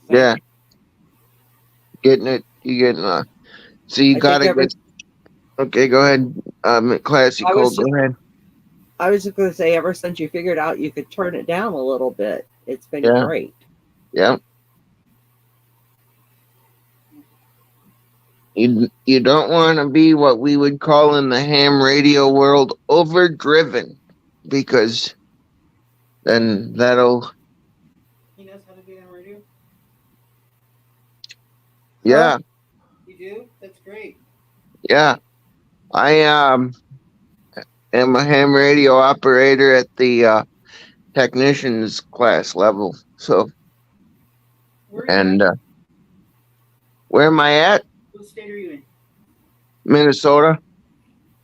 Yeah. Getting it. You getting so you I gotta think get. Okay, go ahead. Classy I Cole, was go ahead. I was just going to say, ever since you figured out you could turn it down a little bit, it's been Yeah. great. Yeah. You don't want to be what we would call in the ham radio world overdriven, because then that'll. He knows how to do it on radio? Yeah. You do? That's great. Yeah. I am a ham radio operator at the technicians class level. So, Where are you and at? where am I at? What state are you in? Minnesota.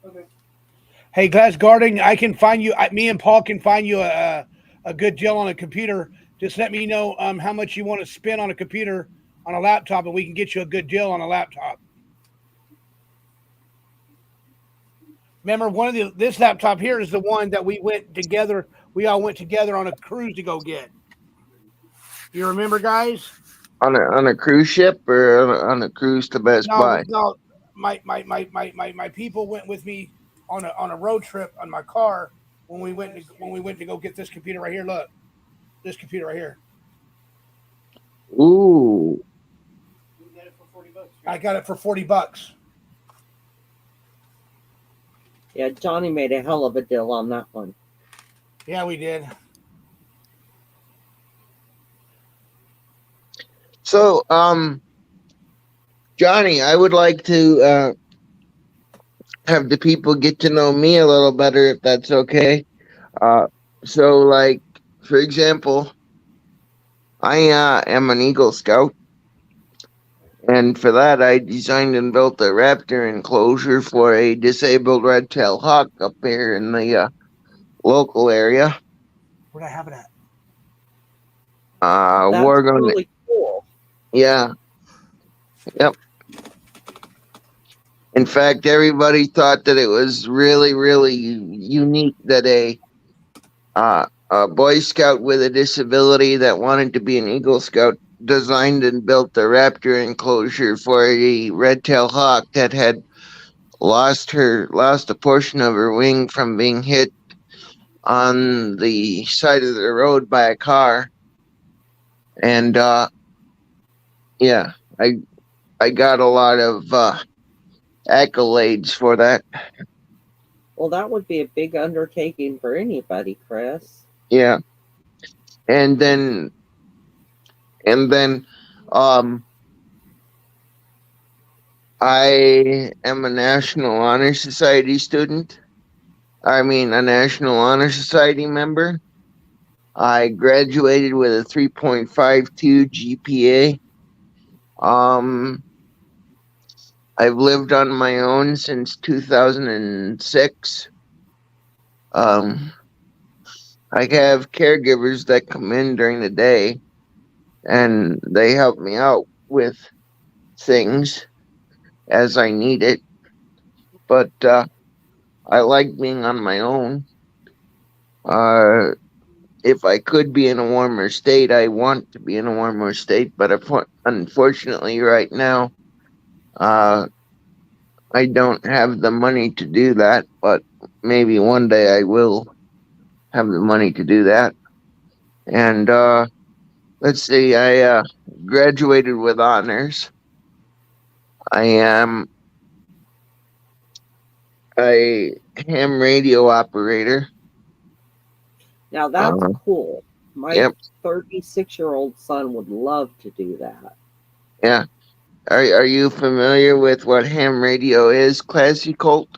Okay. Hey, Glass Guarding, I can find you. Me and Paul can find you a good deal on a computer. Just let me know how much you want to spend on a computer on a laptop, and we can get you a good deal on a laptop. Remember, this laptop here is the one that we went together. We all went together on a cruise to go get. You remember, guys? On a cruise ship or on a cruise to Best Buy? No. My people went with me on a road trip on my car when we went to go get this computer right here. Look, this computer right here. Ooh. You got it for $40. I got it for $40. Yeah, Johnny made a hell of a deal on that one. Yeah, we did. So, Johnny, I would like to have the people get to know me a little better, if that's okay. So, like, for example, I am an Eagle Scout, and for that, I designed and built a raptor enclosure for a disabled red-tailed hawk up here in the local area. Where'd I have it at? That's We're going to. really cool. Yeah. Yep. In fact, everybody thought that it was really, really unique that a Boy Scout with a disability that wanted to be an Eagle Scout designed and built a raptor enclosure for a red-tailed hawk that had lost a portion of her wing from being hit on the side of the road by a car. And yeah, I got a lot of accolades for that. Well, that would be a big undertaking for anybody, Chris. Yeah, and then and then um I am a National Honor Society student. I mean, a National Honor Society member. I graduated with a 3.52 GPA. Um, I've lived on my own since 2006. Um, I have caregivers that come in during the day and they help me out with things as I need it. But I like being on my own. Uh, if I could be in a warmer state, I want to be in a warmer state. But unfortunately, right now, uh, I don't have the money to do that. But maybe one day I will have the money to do that. And let's see, I graduated with honors. I am a ham radio operator. Now that's Uh, cool. My yep, 36-year-old son would love to do that. yeah. Are you familiar with what ham radio is, Classy Colt?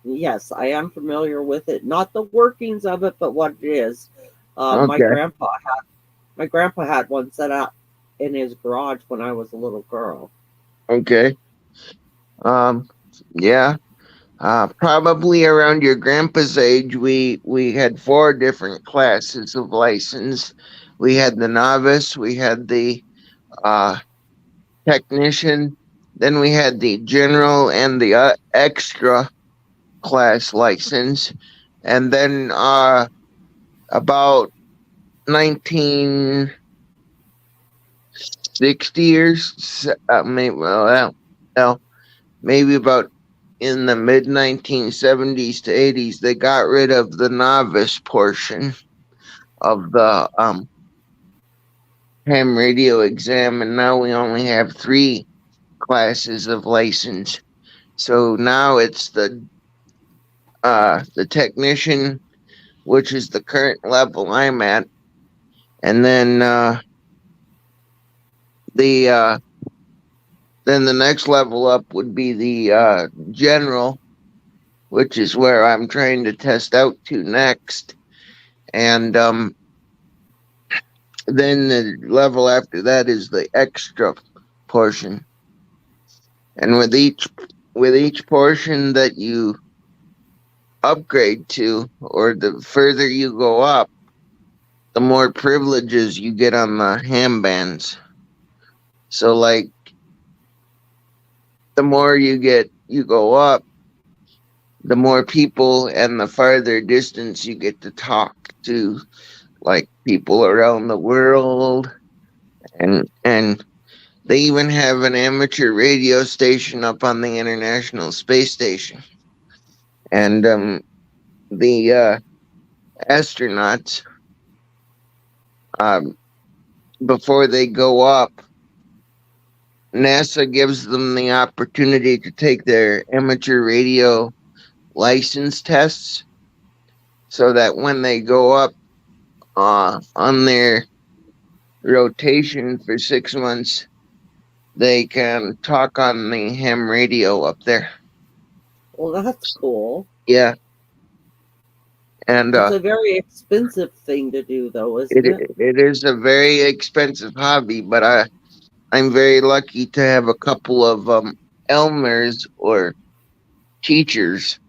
Yes, I am familiar with it. Not the workings of it, but what it is. My Okay, grandpa had one set up in his garage when I was a little girl. okay. Um, yeah. Probably around your grandpa's age, we had 4 different classes of license. We had the novice, we had the uh technician, then we had the general and the extra class license, and then about 1960 years, maybe maybe about in the mid 1970s to 80s, they got rid of the novice portion of the ham radio exam, and now we only have 3 classes of license. So now it's the technician, which is the current level I'm at, and then the then the next level up would be the general, which is where I'm trying to test out to next, and then the level after that is the extra portion, and with each portion that you upgrade to, or the further you go up, the more privileges you get on the ham bands. So like the more you go up, the more people and the farther distance you get to talk to, like people around the world, and they even have an amateur radio station up on the International Space Station. And the astronauts, before they go up, NASA gives them the opportunity to take their amateur radio license tests, so that when they go up on their rotation for 6 months, they can talk on the ham radio up there. Well, that's cool. Yeah. And It's a very expensive thing to do, though, isn't it? it is a very expensive hobby, but I'm very lucky to have a couple of Elmers, or teachers,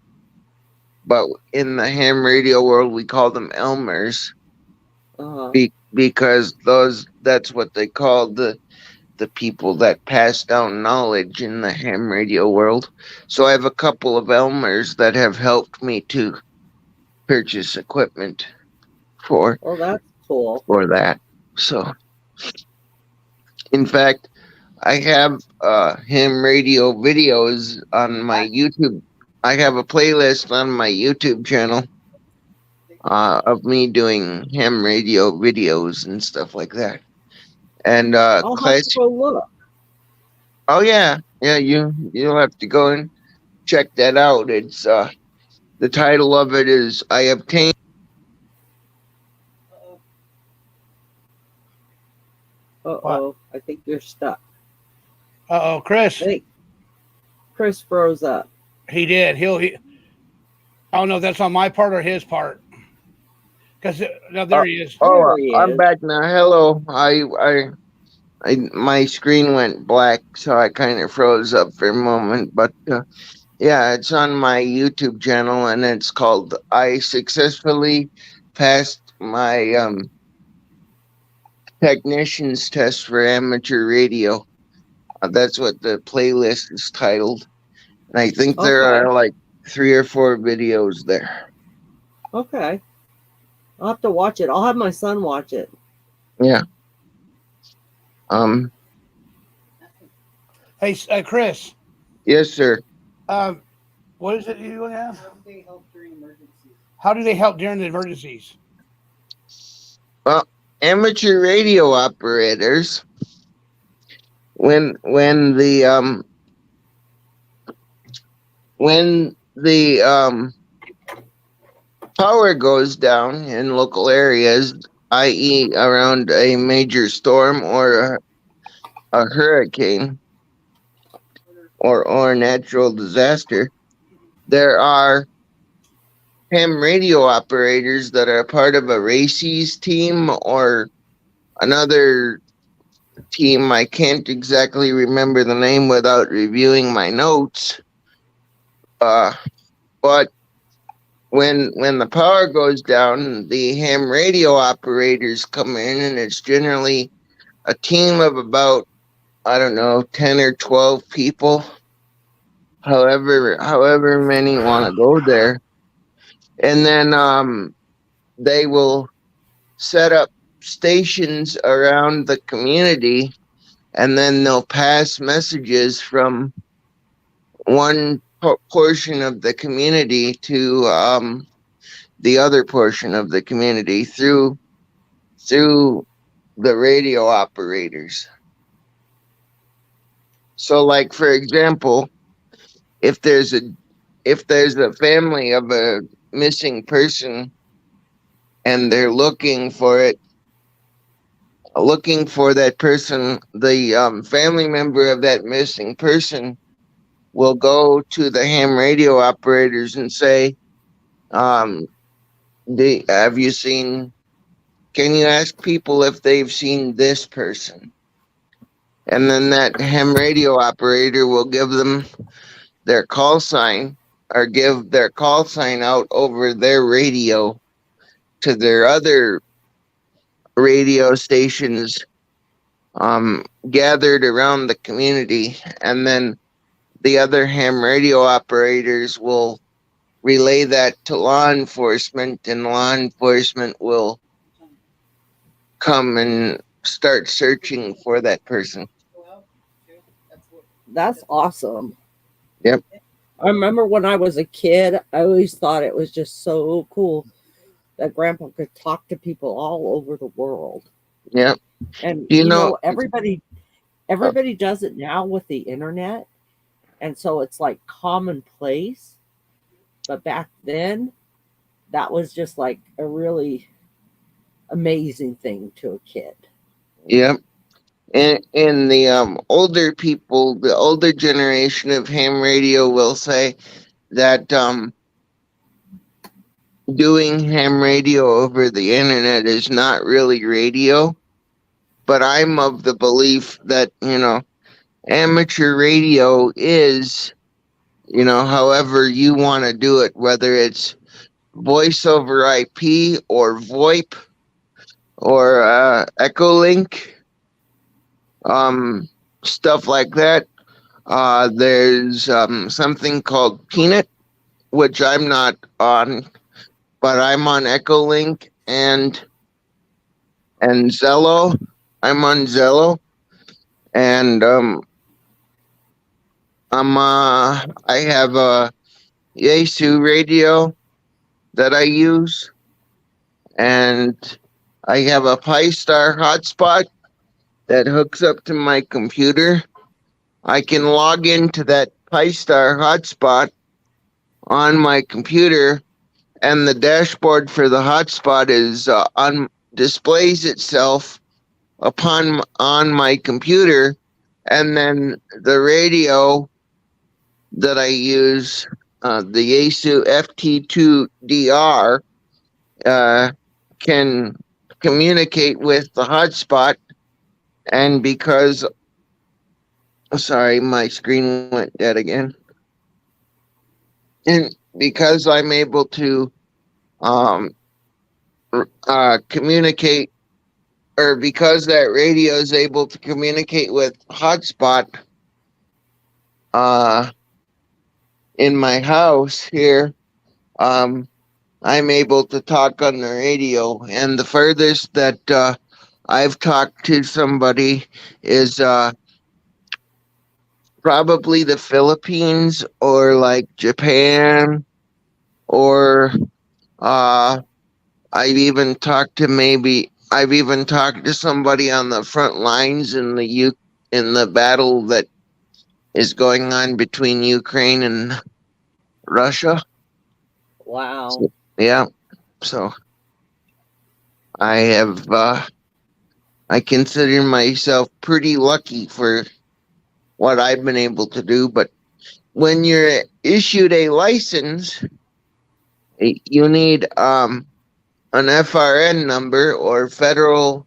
but in the ham radio world we call them Elmers, because that's what they call the people that pass down knowledge in the ham radio world. So I have a couple of Elmers that have helped me to purchase equipment for Well, that's cool. that. So in fact, I have ham radio videos on my YouTube. I have a playlist on my YouTube channel of me doing ham radio videos and stuff like that. and I'll have to classic. go look. Oh yeah, yeah. You'll have to go and check that out. It's the title of it is I obtained. Uh-oh, I think you're stuck. Uh-oh, Chris. I think Chris froze up. He did. I don't know if that's on my part or his part. Because no, there he is. Oh, There he I'm is. back now. Hello. My screen went black, so I kind of froze up for a moment. But yeah, it's on my YouTube channel, and it's called "I Successfully Passed My Technician's Test for Amateur Radio." That's what the playlist is titled, and I think there Okay. are like 3 or 4 videos there. Okay. I'll have to watch it. I'll have my son watch it. Yeah. Hey, Chris. Yes, sir. What is it you have? How do they help during emergencies? How do they help during the emergencies? Well, amateur radio operators, when the power goes down in local areas, i.e., around a major storm or a hurricane or a natural disaster, there are ham radio operators that are part of a races team or another team. I can't exactly remember the name without reviewing my notes. But when the power goes down, the ham radio operators come in, and it's generally a team of about, I don't know, 10 or 12 people, however many want to go there. And then they will set up stations around the community, and then they'll pass messages from one portion of the community to the other portion of the community through the radio operators. So, like, for example, if there's a family of a missing person and they're looking for that person, the family member of that missing person will go to the ham radio operators and say, have you seen, can you ask people if they've seen this person? And then that ham radio operator will give them their call sign, or give their call sign out over their radio to their other radio stations gathered around the community. And then the other ham radio operators will relay that to law enforcement, and law enforcement will come and start searching for that person. That's awesome. Yep. I remember when I was a kid, I always thought it was just so cool that Grandpa could talk to people all over the world. Yep. And You know, everybody does it now with the internet, and so it's like commonplace. But back then, that was just like a really amazing thing to a kid. yep. And the older people, the older generation of ham radio will say that doing ham radio over the internet is not really radio. But I'm of the belief that, amateur radio is, however you want to do it, whether it's voice over IP or VoIP or Echolink, stuff like that. There's something called Peanut, which I'm not on, but I'm on Echolink and Zello. I'm on Zello, and I have a Yaesu radio that I use, and I have a Pi Star hotspot, that hooks up to my computer. I can log into that Pi-Star hotspot on my computer, and the dashboard for the hotspot is on displays itself on my computer, and then the radio that I use, the Yaesu FT2DR, can communicate with the hotspot. And because, sorry, my screen went dead again. And because I'm able to communicate, or because that radio is able to communicate with hotspot in my house here, I'm able to talk on the radio. And the furthest that I've talked to somebody is probably the Philippines, or like Japan, or I've even talked to somebody on the front lines in the battle that is going on between Ukraine and Russia. Wow. So, yeah. So I consider myself pretty lucky for what I've been able to do. But when you're issued a license, you need an FRN number, or federal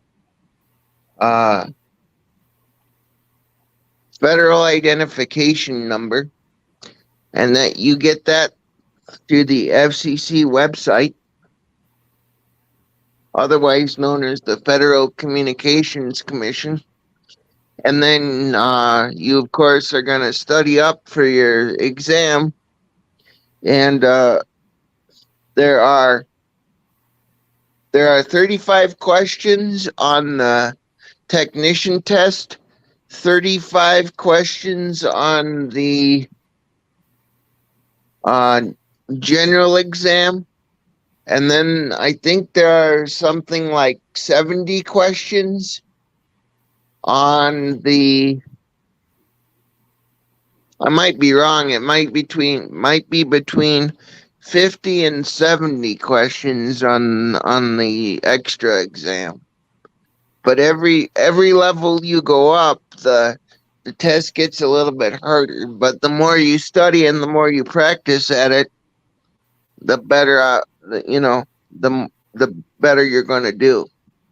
identification number, and that you get that through the FCC website, otherwise known as the Federal Communications Commission. And then you, of course, are going to study up for your exam. And there are 35 questions on the technician test, 35 questions on the general exam, and then I think there are something like 70 questions on the, I might be wrong, it might be between 50 and 70 questions on the extra exam. But every level you go up, the test gets a little bit harder. But the more you study and the more you practice at it, the better the better you're going to do.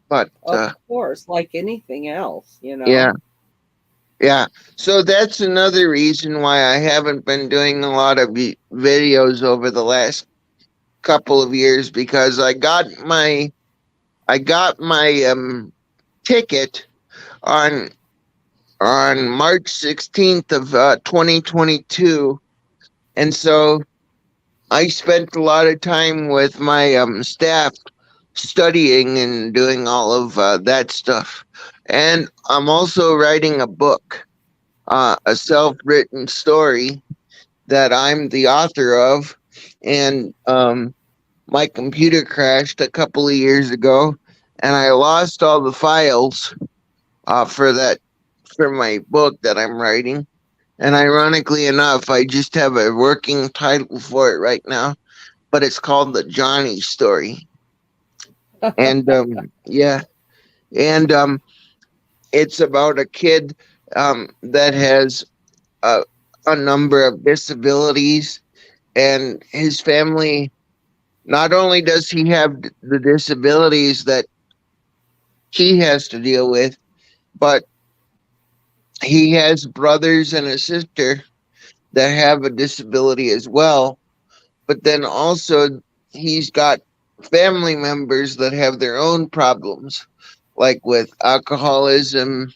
But Of course, like anything else, Yeah. So that's another reason why I haven't been doing a lot of videos over the last couple of years, because I got my ticket on March 16th of 2022, and so I spent a lot of time with my staff studying and doing all of that stuff. And I'm also writing a book, a self-written story that I'm the author of. And my computer crashed a couple of years ago, and I lost all the files for my book that I'm writing. And ironically enough, I just have a working title for it right now, but it's called The Johnny Story. And it's about a kid that has a number of disabilities, and his family, not only does he have the disabilities that he has to deal with, but he has brothers and a sister that have a disability as well. But then also he's got family members that have their own problems, like with alcoholism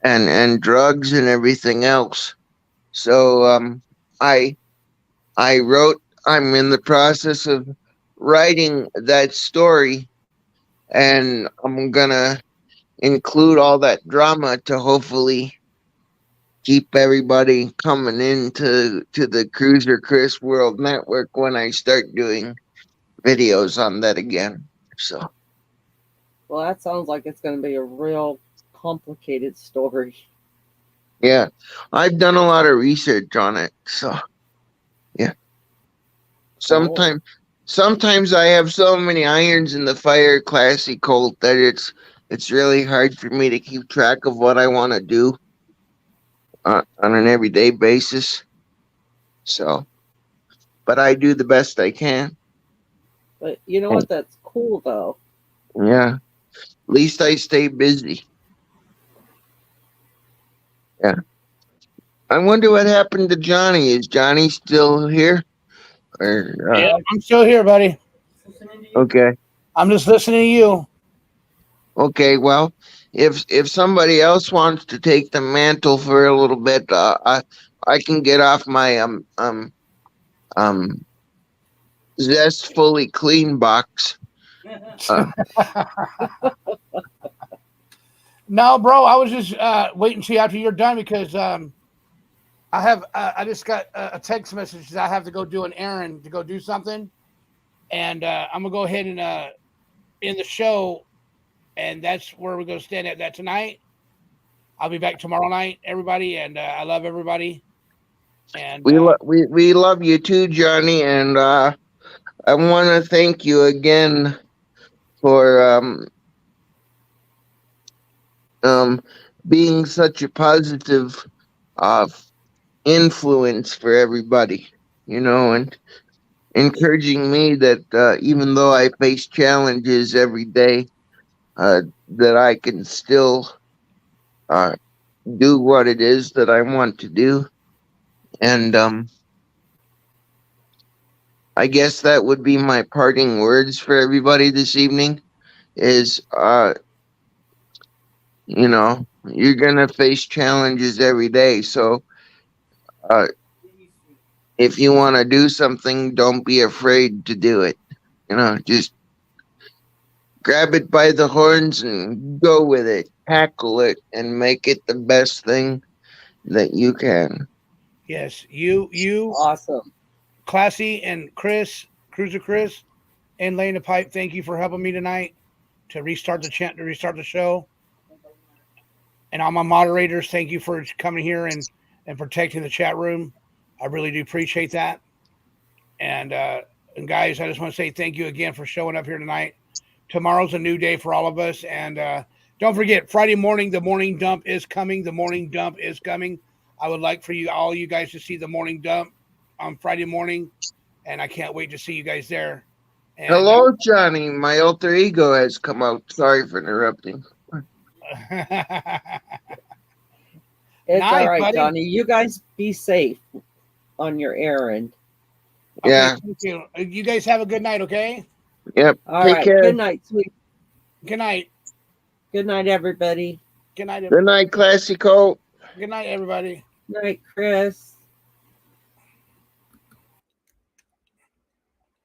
and drugs and everything else. So I'm in the process of writing that story, and I'm gonna include all that drama to hopefully keep everybody coming into the Cruiser Chris World Network when I start doing videos on that again. So, well, that sounds like it's going to be a real complicated story. Yeah, I've done a lot of research on it. So yeah, sometimes sometimes I have so many irons in the fire, Classy Colt, that it's really hard for me to keep track of what I want to do on an everyday basis. So, but I do the best I can. But you know what? That's cool though. Yeah, at least I stay busy. Yeah. I wonder what happened to Johnny. Is Johnny still here? Or Yeah, I'm still here, buddy. Listening to you. okay, I'm just listening to you. okay. Well, if somebody else wants to take the mantle for a little bit, I can get off my um zest fully clean box. Uh, No, bro, I was just waiting to see after you're done because I just got a text message that I have to go do an errand to go do something, and I'm gonna go ahead and end the show, and that's where we're gonna stand at that tonight. I'll be back tomorrow night, everybody, and I love everybody. And we love you too, Johnny, and I want to thank you again for being such a positive uh influence for everybody, and encouraging me that even though I face challenges every day, that I can still uh, do what it is that I want to do. And I guess that would be my parting words for everybody this evening is, you're going to face challenges every day. So uh, if you want to do something, don't be afraid to do it. Just grab it by the horns and go with it, tackle it, and make it the best thing that you can. yes, you, Awesome. Classy, and Cruiser Chris, and laying the pipe. Thank you for helping me tonight to restart the show. And all my moderators, thank you for coming here and protecting the chat room. I really do appreciate that. And guys, I just want to say thank you again for showing up here tonight. Tomorrow's a new day for all of us, and don't forget, Friday morning, the morning dump is coming. The morning dump is coming. I would like for all you guys to see the morning dump on Friday morning, and I can't wait to see you guys there. And, Hello, Johnny. My alter ego has come out. Sorry for interrupting. It's Nice, all right, buddy. Johnny. You guys be safe on your errand. Okay, Yeah. thank you. You guys have a good night, okay? Yep. All Take right. care. Good night, sweet. Good night. Good night, everybody. Good night. Good night, Classico. Good night, everybody. Good night, Chris.